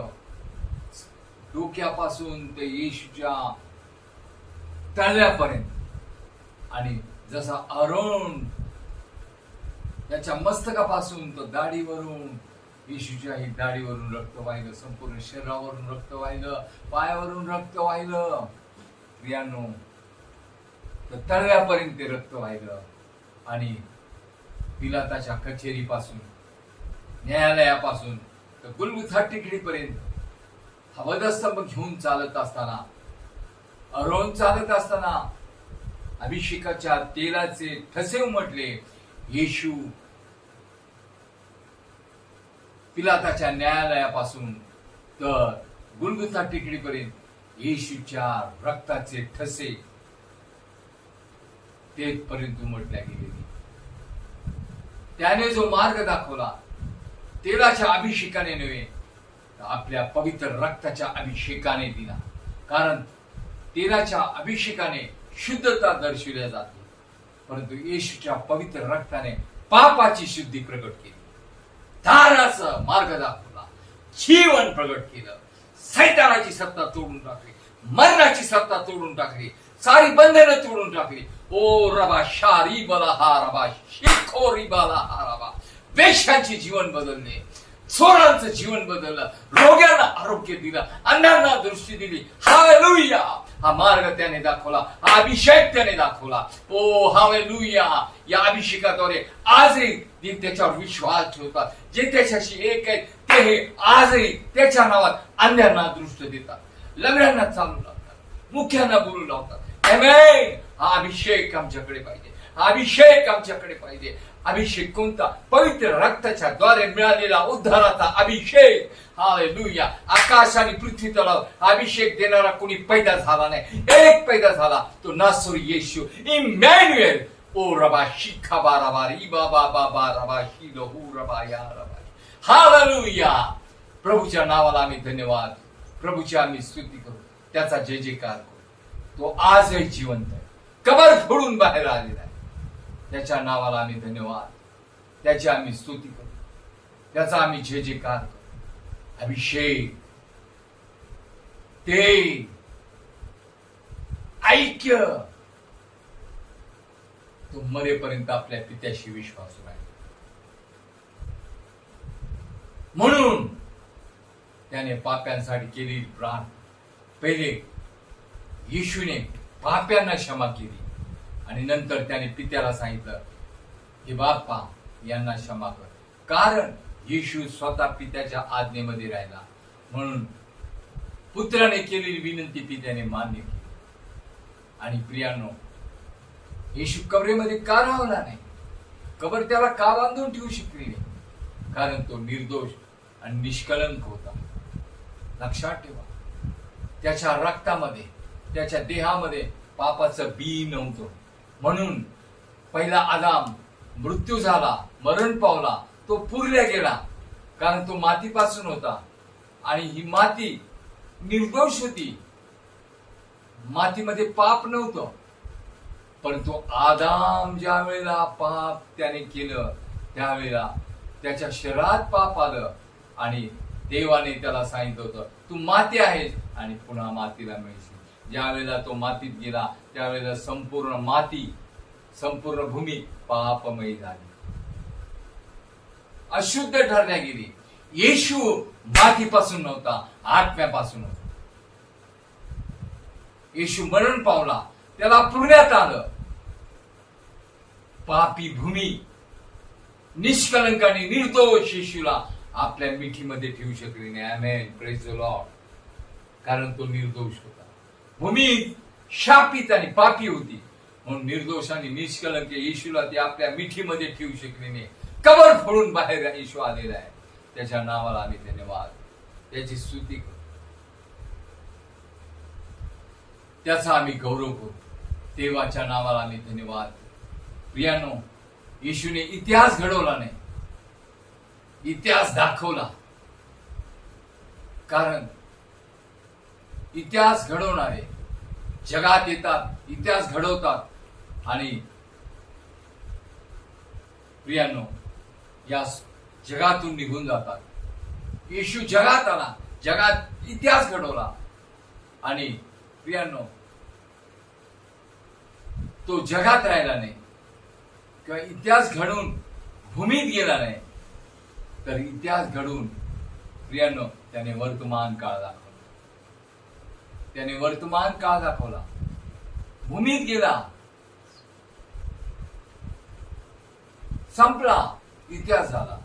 डोक्यापासून ते येशूच्या तळव्यापर्यंत, आणि जसा अरुण याच्या मस्तकापासून तो दाढीवरून, येशूच्याही दाढीवरून रक्त वाहिलं, संपूर्ण शरीरावरून रक्त वाहिलं, पायावरून रक्त वाहिलं. प्रियांनो, तर तळव्यापर्यंत ते रक्त वाहिलं. आणि पिलाताच्या कचेरीपासून, न्यायालयापासून तर गुलगुथा टेकडीपर्यंत हा वधस्तंभ घेऊन चालत असताना, अरुण चालत असताना अभिषेकाच्या तेलाचे ठसे उमटले. येशू पिलाताच्या न्यायालयापासून तर गुलगुथा टेकडीपर्यंत येशूच्या रक्ताचे ठसे तेथपर्यंत उमटल्या गेलेले. त्याने जो मार्ग दाखवला, तेलाच्या अभिषेकाने नव्हे, आपल्या पवित्र रक्ताच्या अभिषेकाने दिला. कारण तेलाच्या अभिषेकाने शुद्धता दर्शविल्या जाते, परंतु येशूच्या पवित्र रक्ताने पापाची शुद्धी प्रकट केली, धाराचा मार्ग दाखवला, जीवन प्रकट केलं, सैतानाची सत्ता तोडून टाकली, मरणाची सत्ता तोडून टाकली, सारी बंधनं तोडून टाकली. ओ रबा शारी बला हा रबा शिखोरी बाला हा रबा. वेश्यांचे जीवन बदलले, चोरांचं जीवन बदललं, रोग्यांना आरोग्य दिलं, अंधांना दृष्टी दिली. हालेलुया. हा मार्ग त्याने दाखवला, हा अभिषेक त्याने दाखवला. ओ हालेलुया. या अभिषेकाद्वारे आजही त्याच्यावर विश्वास ठेवतात, जे त्याच्याशी एक आहेत ते हे आजही त्याच्या नावात अंधांना दृष्टी देतात, लंगड्यांना चालू लावतात, मुख्यांना बोलू लावतात. आमेन. हा अभिषेक आमच्याकडे पाहिजे, हा अभिषेक आमच्याकडे पाहिजे. अभिषेक कोणता? पवित्र रक्ताच्या द्वारे मिळालेला उद्धाराचा अभिषेक. हालेलुया. आकाश आणि पृथ्वी तलाव अभिषेक देणारा कोणी पैदा झाला नाही, एक पैदा झाला, तो नासरी येशू इमॅन्युएल. ओ रबा शिखा बाराबा रिबा बाबा रबा शिलहू रबा या रबा. हालेलुया. प्रभूच्या नावाला आम्ही धन्यवाद, प्रभूची आम्ही स्तुती करू, त्याचा जय जयकार करू. तो आजही जिवंत आहे, कबर फोडून बाहेर आलेला आहे. त्याच्या नावाला आम्ही धन्यवाद, त्याची आम्ही स्तुती करू, त्याचा आम्ही जय जयकार करू. अभिषेक, ते ऐक्य, तो मरेपर्यंत आपल्या पित्याशी विश्वास राहील. म्हणून त्याने पाप्यांसाठी केलेली प्राण, पहिले येशूने पाप्यांना क्षमा केली आणि नंतर त्याने पित्याला सांगितलं की बाप्पा यांना क्षमा कर. कारण येशू स्वतः पित्याच्या आज्ञेमध्ये राहिला, म्हणून पुत्राने केलेली विनंती पित्याने मान्य केली. आणि प्रियांनो, येशू कबरेमध्ये का राहला नाही? कबर त्याला का बांधून ठेवू शकली नाही? कारण तो निर्दोष आणि निष्कलंक होता. लक्षात ठेवा, त्याच्या रक्तामध्ये, त्याच्या देहामध्ये पापाचं बी नव्हतं. म्हणून पहिला आदाम मृत्यू झाला, मरण पावला, तो पुरल्या गेला, कारण तो मातीपासून होता आणि ही माती निर्दोष होती, मातीमध्ये पाप नव्हतं. परंतु आदाम ज्या वेळेला पाप त्याने केलं, त्यावेळेला त्याच्या शरीरात पाप आलं आणि देवाने त्याला सांगितलं होतं तू माती आहेस आणि पुन्हा मातीला मिळशील. ज्या वेळेला तो मातीत गेला, त्यावेळेला संपूर्ण माती, संपूर्ण भूमी पापमयी झाली, अशुद्ध ठरल्या गेली. येशू मातीपासून नव्हता, आत्म्यापासून होता. येशू मरण पावला, त्याला पुरण्यात आलं. पापी भूमी निष्कलंक आणि निर्दोष येशूला आपल्या मिठीमध्ये ठेवू शकली नाही. आमेन. Praise the Lord. कारण तो निर्दोष होता. भूमी शापित आणि पापी होती, म्हणून निर्दोष आणि निष्कलंक येशूला ती आपल्या मिठीमध्ये ठेवू शकली नाही. कबर फोडून बाहेर येशू आलेला आहे. त्याच्या नावाला आम्ही धन्यवाद, त्याची स्तुती करू, त्याचा आम्ही गौरव करू. देवाच्या नावाला आम्ही धन्यवाद. प्रियानो, येशूने इतिहास घडवला नाही, इतिहास दाखवला. कारण इतिहास घडवणारे जगात येतात, इतिहास घडवतात आणि प्रियांनो या जगातून निघून जातात. येशू जगात आला, जगात इतिहास घडवला आणि प्रियांनो तो जगात राहिला नाही किंवा इतिहास घडवून भूमीत गेला नाही, तर इतिहास घडवून प्रियांनो त्याने वर्तमान काळ दाखवला. त्याने वर्तमान काळ दाखवला. भूमीत गेला, संपला, इतिहास झाला,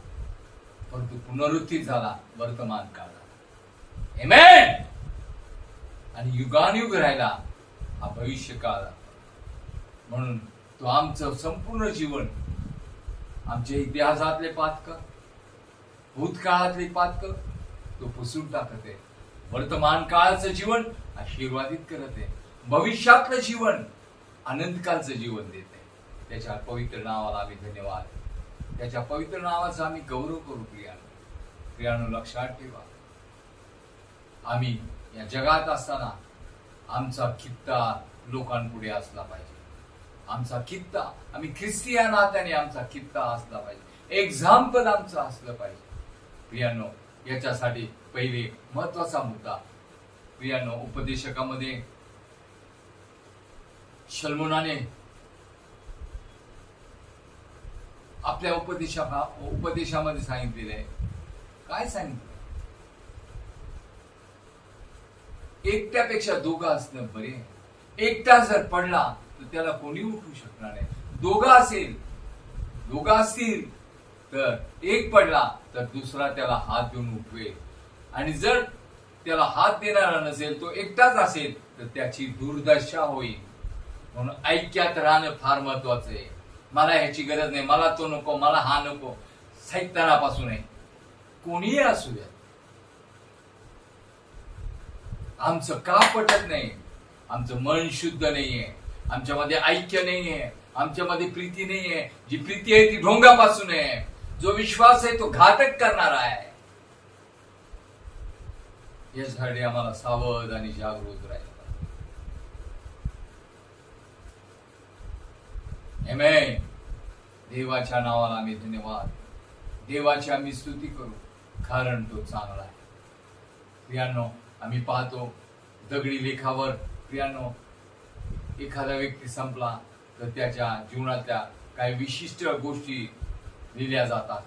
परंतु पुनरुत्थित झाला, वर्तमान काळ झाला. आमेन. आणि युगानुयुग राहिला, हा भविष्य काळ. म्हणून तो आमचं संपूर्ण जीवन, आमच्या इतिहासातले पातक, भूतकाळातले पातक तो पुसून टाकत आहे. वर्तमान काळाचं जीवन आशीर्वादित करत आहे, भविष्यातलं जीवन अनंतकालचं जीवन देत आहे. त्याच्या पवित्र नावाला आम्ही धन्यवाद, त्याच्या पवित्र नावाचा आम्ही गौरव करू. प्रियानो, लक्षात ठेवा, आम्ही या जगात असताना आमचा खित्ता लोकांपुढे असला पाहिजे. आमचा खित्ता, आम्ही ख्रिस्ती या नात्याने आमचा खित्ता असला पाहिजे, एक्झाम्पल आमचं असलं पाहिजे. प्रियानो, याच्यासाठी पहिले महत्वाचा मुद्दा, प्रियानो, उपदेशकामध्ये शल्मोनाने आपल्या उपदेशामध्ये सांगितलेलं आहे. काय सांगितलं? एकट्यापेक्षा दोघं असणं बरे. एकटा जर पडला तर त्याला कोणी उठवू शकणार नाही. दोघं असतील तर एक पडला तर दुसरा त्याला हात देऊन उठवेल. आणि जर त्याला हात देणारा नसेल, तो एकटाच असेल, तर त्याची दुर्दशा होईल. म्हणून ऐक्यात राहणं फार महत्वाचं आहे. मला ह्याची गरज नाही, मला तो नको, मला हा नको, सैतानापासून आहे, कोणीही असू द्या. आमचं का पटत नाही? आमचं मन शुद्ध नाहीये, आमच्यामध्ये ऐक्य नाहीये, आमच्यामध्ये प्रीती नाहीये. जी प्रीती आहे ती ढोंगापासून आहे. जो विश्वास आहे तो घातक करणारा आहे. यासाठी आम्हाला सावध आणि जागृत राहायला. आमेन. देवाच्या नावाला आम्ही धन्यवाद, देवाची आम्ही स्तुती करू, कारण तो चांगला आहे. प्रियांनो, आम्ही पाहतो दगडी लेखावर, प्रियांनो, एखादा व्यक्ती संपला तर त्याच्या जीवनातल्या काही विशिष्ट गोष्टी लिहिल्या जातात.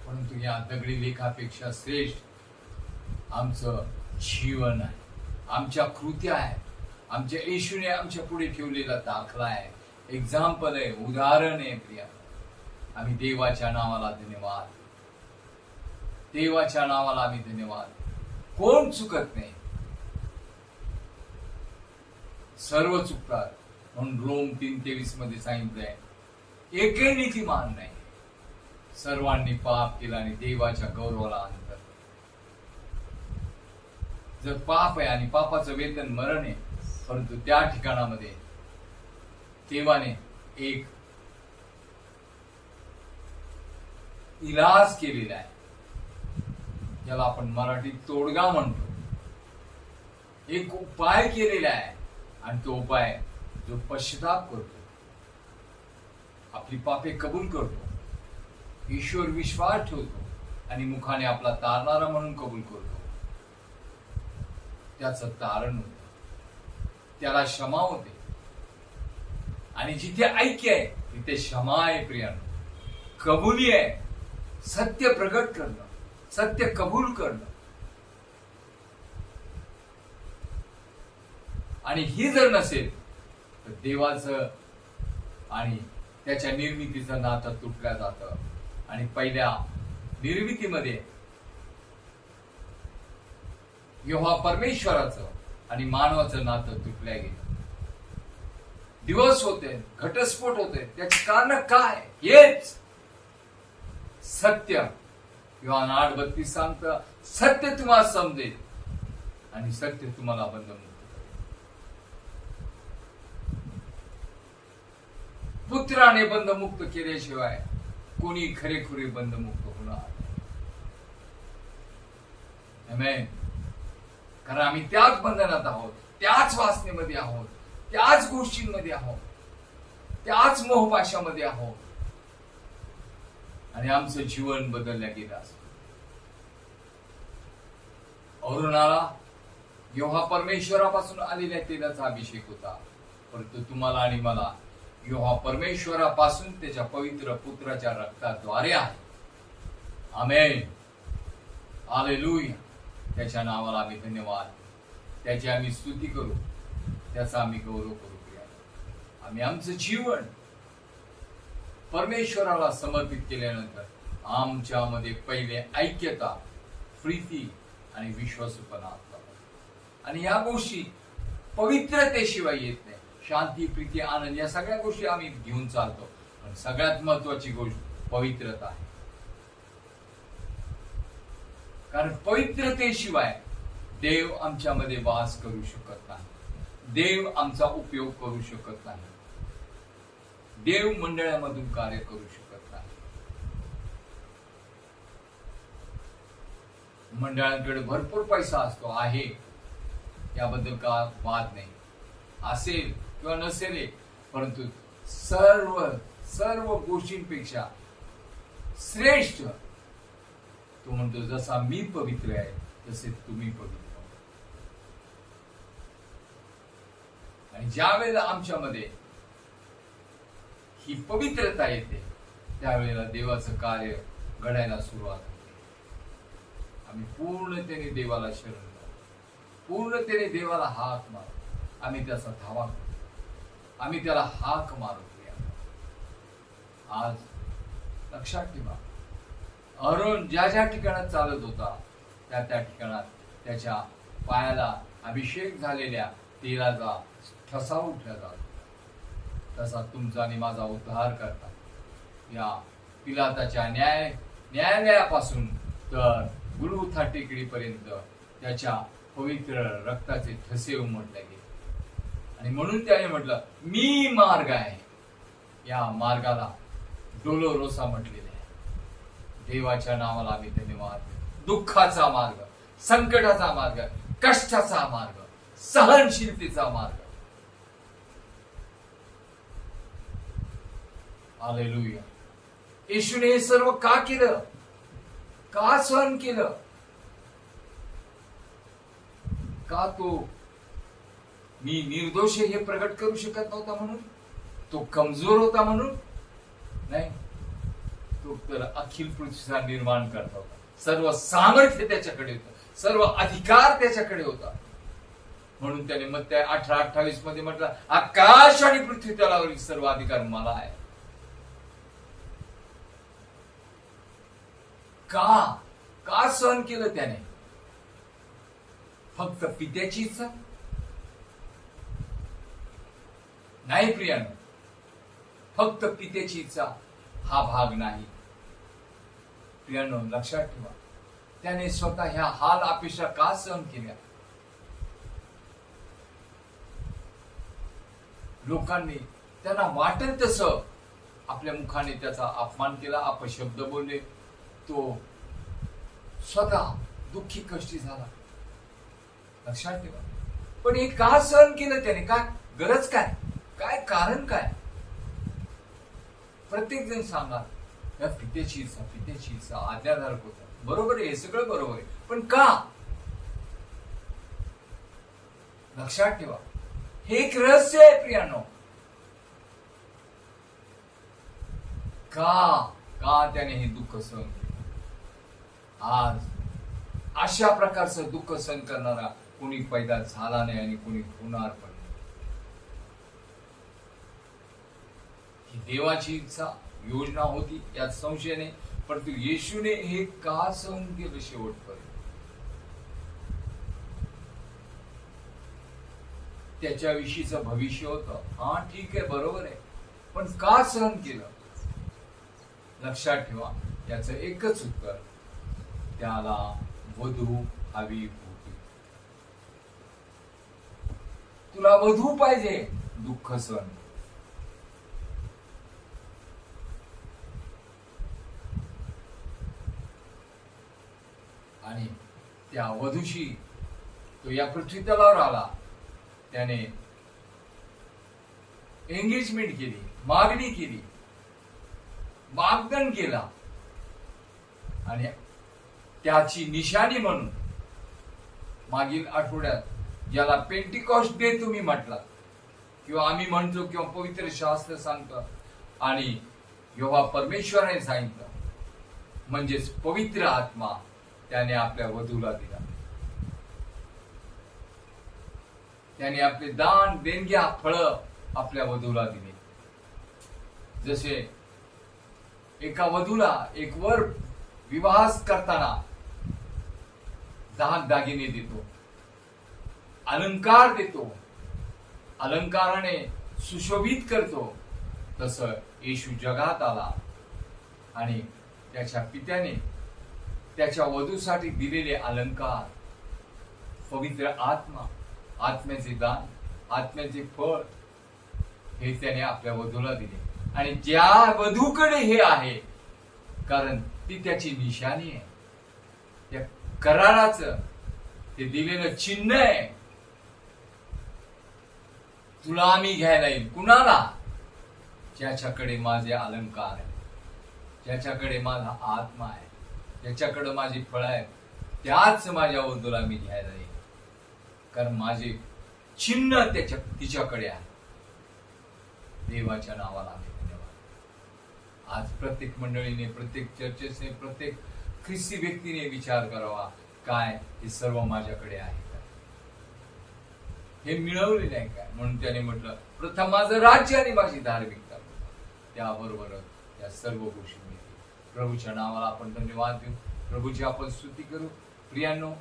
परंतु या दगडी लेखापेक्षा श्रेष्ठ आमचं जीवन आहे, आमच्या कृत्या आहेत, आमच्या येशूने आमच्या पुढे ठेवलेला दाखला आहे, एक्झाम्पल आहे, उदाहरण आहे. प्रिया, आम्ही देवाच्या नावाला धन्यवाद, देवाच्या नावाला आम्ही धन्यवाद. कोण चुकत नाही, सर्व चुकतात. म्हणून रोम 3:23 मध्ये सांगितलंय, एकही नीतिमान नाही, सर्वांनी पाप केला आणि देवाच्या गौरवाला अंतर. जर पाप आहे आणि पापाचं वेतन मरण आहे, परंतु त्या ठिकाणामध्ये देवाने एक इलाज केलेला आहे, ज्याला आपण मराठीत तोडगा म्हणतो. एक उपाय केलेला आहे, आणि तो उपाय जो पश्चाताप करतो, आपली पापे कबूल करतो, ईश्वर विश्वास ठेवतो आणि मुखाने आपला तारणारा म्हणून कबूल करतो, त्याचं तारण होतं, त्याला क्षमा होते. आणि जिथे ऐक्य आहे तिथे क्षमा आहे. प्रियानो, कबुली आहे, सत्य प्रगट करणं, सत्य कबूल करणं. आणि ही जर नसेल तर देवाचं आणि त्याच्या निर्मितीचं नातं तुटलं जातं. आणि पहिल्या निर्मितीमध्ये यहोवा परमेश्वराचं आणि मानवाचं नातं तुटल्या गेलं. दिवस होते, घटस्फोट होते. त्याचे कारण काय? हेच सत्य. योहान 8:32 सांगतं, सत्य तुम्हाला समजेल आणि सत्य तुम्हाला बंधमुक्त करेल. पुत्राने बंधमुक्त केल्याशिवाय कोणी खरेखुरे बंधमुक्त होणार. आमेन. कारण आम्ही त्याच बंधनात आहोत, त्याच वासनेमध्ये आहोत, त्याच गोष्टींमध्ये आहोत, त्याच मोहपाशामध्ये आहोत. आणि आमचं जीवन बदलल्या गेलं असत. अरुणाला यहोवा परमेश्वरापासून आलेल्या तेलाचा अभिषेक होता, परंतु तुम्हाला आणि मला यहोवा परमेश्वरापासून त्याच्या पवित्र पुत्राच्या रक्ताद्वारे आहे. आमेन. हालेलुया. त्याच्या नावाला आम्ही धन्यवाद, त्याची आम्ही स्तुती करू, त्याचा आम्ही गौरव करू. आम्ही आमचं जीवन परमेश्वराला समर्पित केल्यानंतर आमच्यामध्ये पहिले ऐक्यता, प्रीती आणि विश्वासूपणा असला. आणि या गोष्टी पवित्रतेशिवाय येत नाही. शांती, प्रीती, आनंद या सगळ्या गोष्टी आम्ही घेऊन चालतो, पण सगळ्यात महत्वाची गोष्ट पवित्रता आहे. कारण पवित्रतेशिवाय देव आमच्यामध्ये वास करू शकत नाही, देव आमचा उपयोग करू शकत नाही, देव मंडळामधून कार्य करू शकत नाही. मंडळांकडे भरपूर पैसा असतो, आहे, याबद्दल का वाद नाही, असेल किंवा नसेल, परंतु सर्व गोष्टींपेक्षा श्रेष्ठ तो म्हणतो, जसा मी पवित्र आहे तसे तुम्ही पवित्र. आणि ज्या वेळेला आमच्यामध्ये ही पवित्रता येते, त्यावेळेला देवाचं कार्य घडायला सुरुवात होते. आम्ही पूर्णतेने देवाला शरण जातो. पूर्णतेने देवाला हाक मारू. आम्ही त्याचा धावा करू, आम्ही त्याला हाक मारू. आज लक्षात ठेवा, अहरोन ज्या ज्या ठिकाणात चालत होता त्या त्या ठिकाणात त्याच्या पायाला अभिषेक झालेल्या तेलाचा ठसा उठला जातो. तसा तुमचा आणि माझा उद्धार करता या पिलाताच्या न्यायालयापासून तर गुलगुथा टेकडीपर्यंत त्याच्या पवित्र रक्ताचे ठसे उमटले गेले. आणि म्हणून त्याने म्हटलं, मी मार्ग आहे. या मार्गाला डोलोरोसा म्हटलेले आहे. देवाच्या नावाला आम्ही धन्यवाद. दुःखाचा मार्ग, संकटाचा मार्ग, कष्टाचा मार्ग, सहनशीलतेचा मार्ग. हालेलुया. येशूने हे सर्व का केलं, का सहन केलं? का तो मी निर्दोष हे प्रगट करू शकत नव्हता म्हणून? तो कमजोर होता म्हणून? नाही, तो तर अखिल पृथ्वीचा निर्माण करता होता. सर्व सामर्थ्य त्याच्याकडे होतं, सर्व अधिकार त्याच्याकडे होता. म्हणून त्याने मत्ती 18:28 मध्ये म्हटलं, आकाश आणि पृथ्वी तलावरील सर्व अधिकार मला आहे. का सहन केलं त्याने? फक्त पित्याची इच्छा? नाही प्रियानो, फक्त पित्याची इच्छा हा भाग नाही. प्रियानो, लक्षात ठेवा, त्याने स्वतः ह्या हाल अपेक्षा का सहन केल्या? लोकांनी त्यांना वाटेल तसं आपल्या मुखाने त्याचा अपमान केला, अपशब्द बोलले. तो स्वतः दुःखी कष्टी झाला. लक्षात ठेवा. पण हे का सहन केलं त्याने? काय गरज, काय कारण, काय? प्रत्येक जण सांगा, या पित्याची इच्छा आज्ञाधारक होता. बरोबर आहे, हे सगळं बरोबर आहे. पण का? लक्षात ठेवा, हे एक रहस्य आहे प्रियानो. का त्याने हे दुःख सहन केलं? आज अशा प्रकारचं दुःख सहन करणारा कोणी पैदा झाला नाही आणि कोणी होणार पण नाही. ही देवाची इच्छा, योजना होती, यात संशय नाही. परंतु येशूने हे का सहन केलं शेवटपर्यंत? त्याच्याविषयीचं भविष्य होतं. हा, ठीक आहे, बरोबर आहे. पण का सहन केलं? लक्षात ठेवा, याचं एकच उत्तर, त्याला वधू हवी होती. तुला वधू पाहिजे, दुःख सहन. आणि त्या वधूशी तो या पृथ्वी तलावर आला. त्याने एंगेजमेंट केली, मागणी केली, वाग्दान केला. आणि त्याची निशाणी म्हणून मागील आठवड्यात, ज्याला पेंटिकॉस्ट डे तुम्ही म्हटला, किंवा आम्ही म्हणतो, किंवा पवित्र शास्त्र सांगतं, आणि यहोवा परमेश्वराने सांगितलं, म्हणजेच पवित्र आत्मा त्याने आपल्या वधूला दिला. त्याने आपले दान, देणग्या, फळं आपल्या वधूला दिले. जसे एका वधूला एक वर विवाह करताना दागिने देतो, अलंकार देतो, अलंकाराने सुशोभित करतो, तसं येशू जगात आला आणि त्याच्या पित्याने त्याच्या वधूसाठी दिलेले अलंकार, पवित्र आत्मा, आत्म्याचे दान, आत्म्याचे फळ, हे त्याने आपल्या वधूला दिले. आणि ज्या वधूकडे हे आहे, कारण ती त्याची निशाणी आहे, त्या कराराचं ते दिलेलं चिन्ह आहे. तुला आम्ही घ्यायला येईल. कुणाला? ज्याच्याकडे माझे अलंकार आहे, ज्याच्याकडे माझा आत्मा आहे, ज्याच्याकडे माझी फळं आहेत, त्याच माझ्या वधूला मी घ्यायला येईल. कारण माझे चिन्ह तिच्याकडे आहे. देवाच्या नावाला आम्ही धन्यवाद. आज प्रत्येक मंडळीने, प्रत्येक चर्चेने, प्रत्येक ख्रिस्ती व्यक्तीने विचार करावा, काय हे सर्व माझ्याकडे आहे का? हे मिळवले नाही काय, म्हणून त्याने म्हटलं प्रथम माझं राज्य आणि माझी धार्मिकता, त्याबरोबरच या सर्व गोष्टी मिळतील. प्रभूच्या नावाला आपण धन्यवाद देऊ, प्रभूची आपण स्तुती करू. प्रियांनो,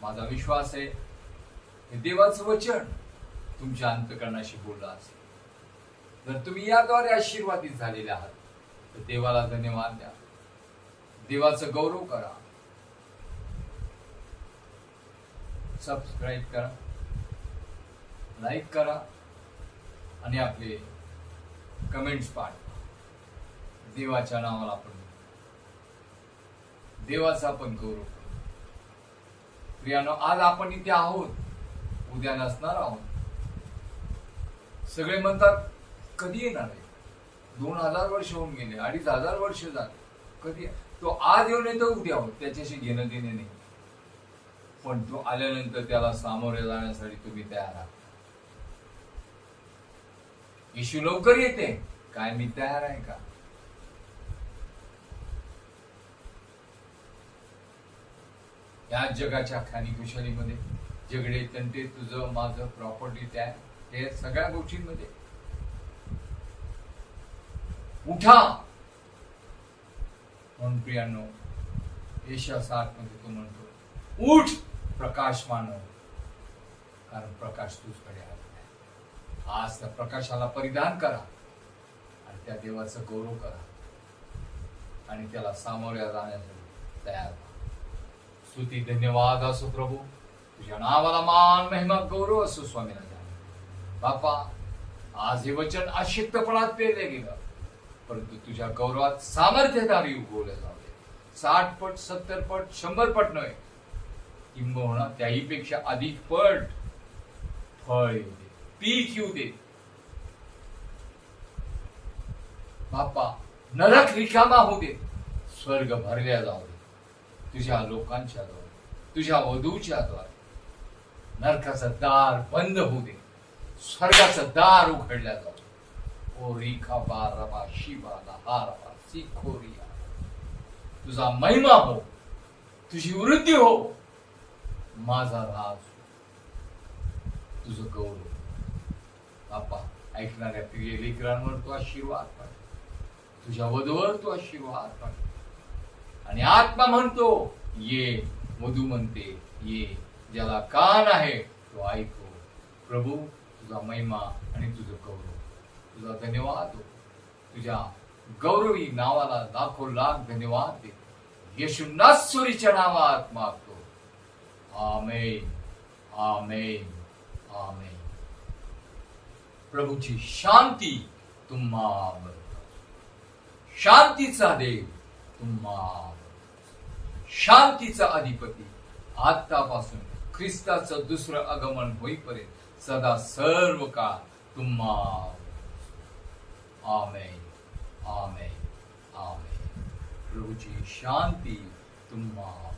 माझा विश्वास आहे हे देवाचं वचन तुमच्या अंतःकरणाशी बोललं असेल. जर तुम्ही याद्वारे आशीर्वादित झालेले आहात तर देवाला धन्यवाद द्या, देवाचं गौरव करा, सबस्क्राईब करा, लाईक करा आणि आपले कमेंट्स पाठवा. देवाच्या नावाला आपण देवाचा आपण गौरव करू. प्रियानो, आज आपण इथे आहोत, उद्या नसणार आहोत. सगळे म्हणतात कधी येणार आहे, 2000 वर्ष होऊन गेले, 2500 वर्ष झाले, कधी तो आज येऊन येतो उद्या होत, त्याच्याशी घेणं देणे नाही. पण तो आल्यानंतर त्याला सामोरे जाण्यासाठी तुम्ही तयार आहात. येशू लवकर येते काय, मी तयार आहे का? या जगाच्या खाणी खुशालीमध्ये झगडे तंटे, तुझं माझं, प्रॉपर्टी, त्या हे सगळ्या गोष्टींमध्ये उठा. म्हणून प्रियांनो, एशिया 60 मध्ये तो म्हणतो उठ प्रकाश मानव, कारण प्रकाश तुझकडे आला. आज त्या प्रकाशाला परिधान करा आणि त्या देवाचं गौरव करा आणि त्याला सामोऱ्या जाण्यासाठी तयार व्हा. स्तुती धन्यवाद असो प्रभू, तुझ्या नावाला मान महिमा गौरव असो. स्वामीला बापा, आज हे वचन अशक्तपणात पेरले गेलं, परंतु तुझ्या गौरवात सामर्थ्यधारी उगवले जावे. 60 पट, 70 पट, 100 पट नव्हे, किंबहुना त्याही पेक्षा अधिक पट फळ येऊ दे, पीक येऊ दे. बाप्पा, नरक रिकामा होऊ दे, स्वर्ग भरल्या जाऊ दे तुझ्या लोकांच्या द्वारे, तुझ्या वधूच्या द्वारे. नरकाचं दार बंद होऊ दे, स्वर्गाचं दार उघडल्या जाऊ. ओ रिखा बारबा शिबाला हारबा सिखोरिया, तुझा महिमा हो, तुझी वृद्धी हो, माझा राज, तुझं गौरव. बापा, ऐकणाऱ्या प्रिय लेकरांवर तू आशीर्वाद पाठ, तुझ्या वधूवर तू आशीर्वाद पाठ. आणि आत्मा म्हणतो ये, वधू म्हणते ये, ज्याला कान आहे तो ऐको. प्रभू, तुझा महिमा आणि तुझं गौरव, तुझा धन्यवाद हो. तुझ्या गौरवी नावाला लाखो लाख धन्यवाद दे. येशू नासरीच्या नावात मागतो. आमेन, आमेन, आमेन. प्रभूची शांती तुम्हावर, शांतीचा देव तुम्हावर, शांतीचा अधिपती आतापासून ख्रिस्ताचं दुसरं आगमन होईपर्यंत सदा सर्व काळ तुम्हावर. आमेन, आमेन, आमेन. प्रभूची शांती तुम्हावर.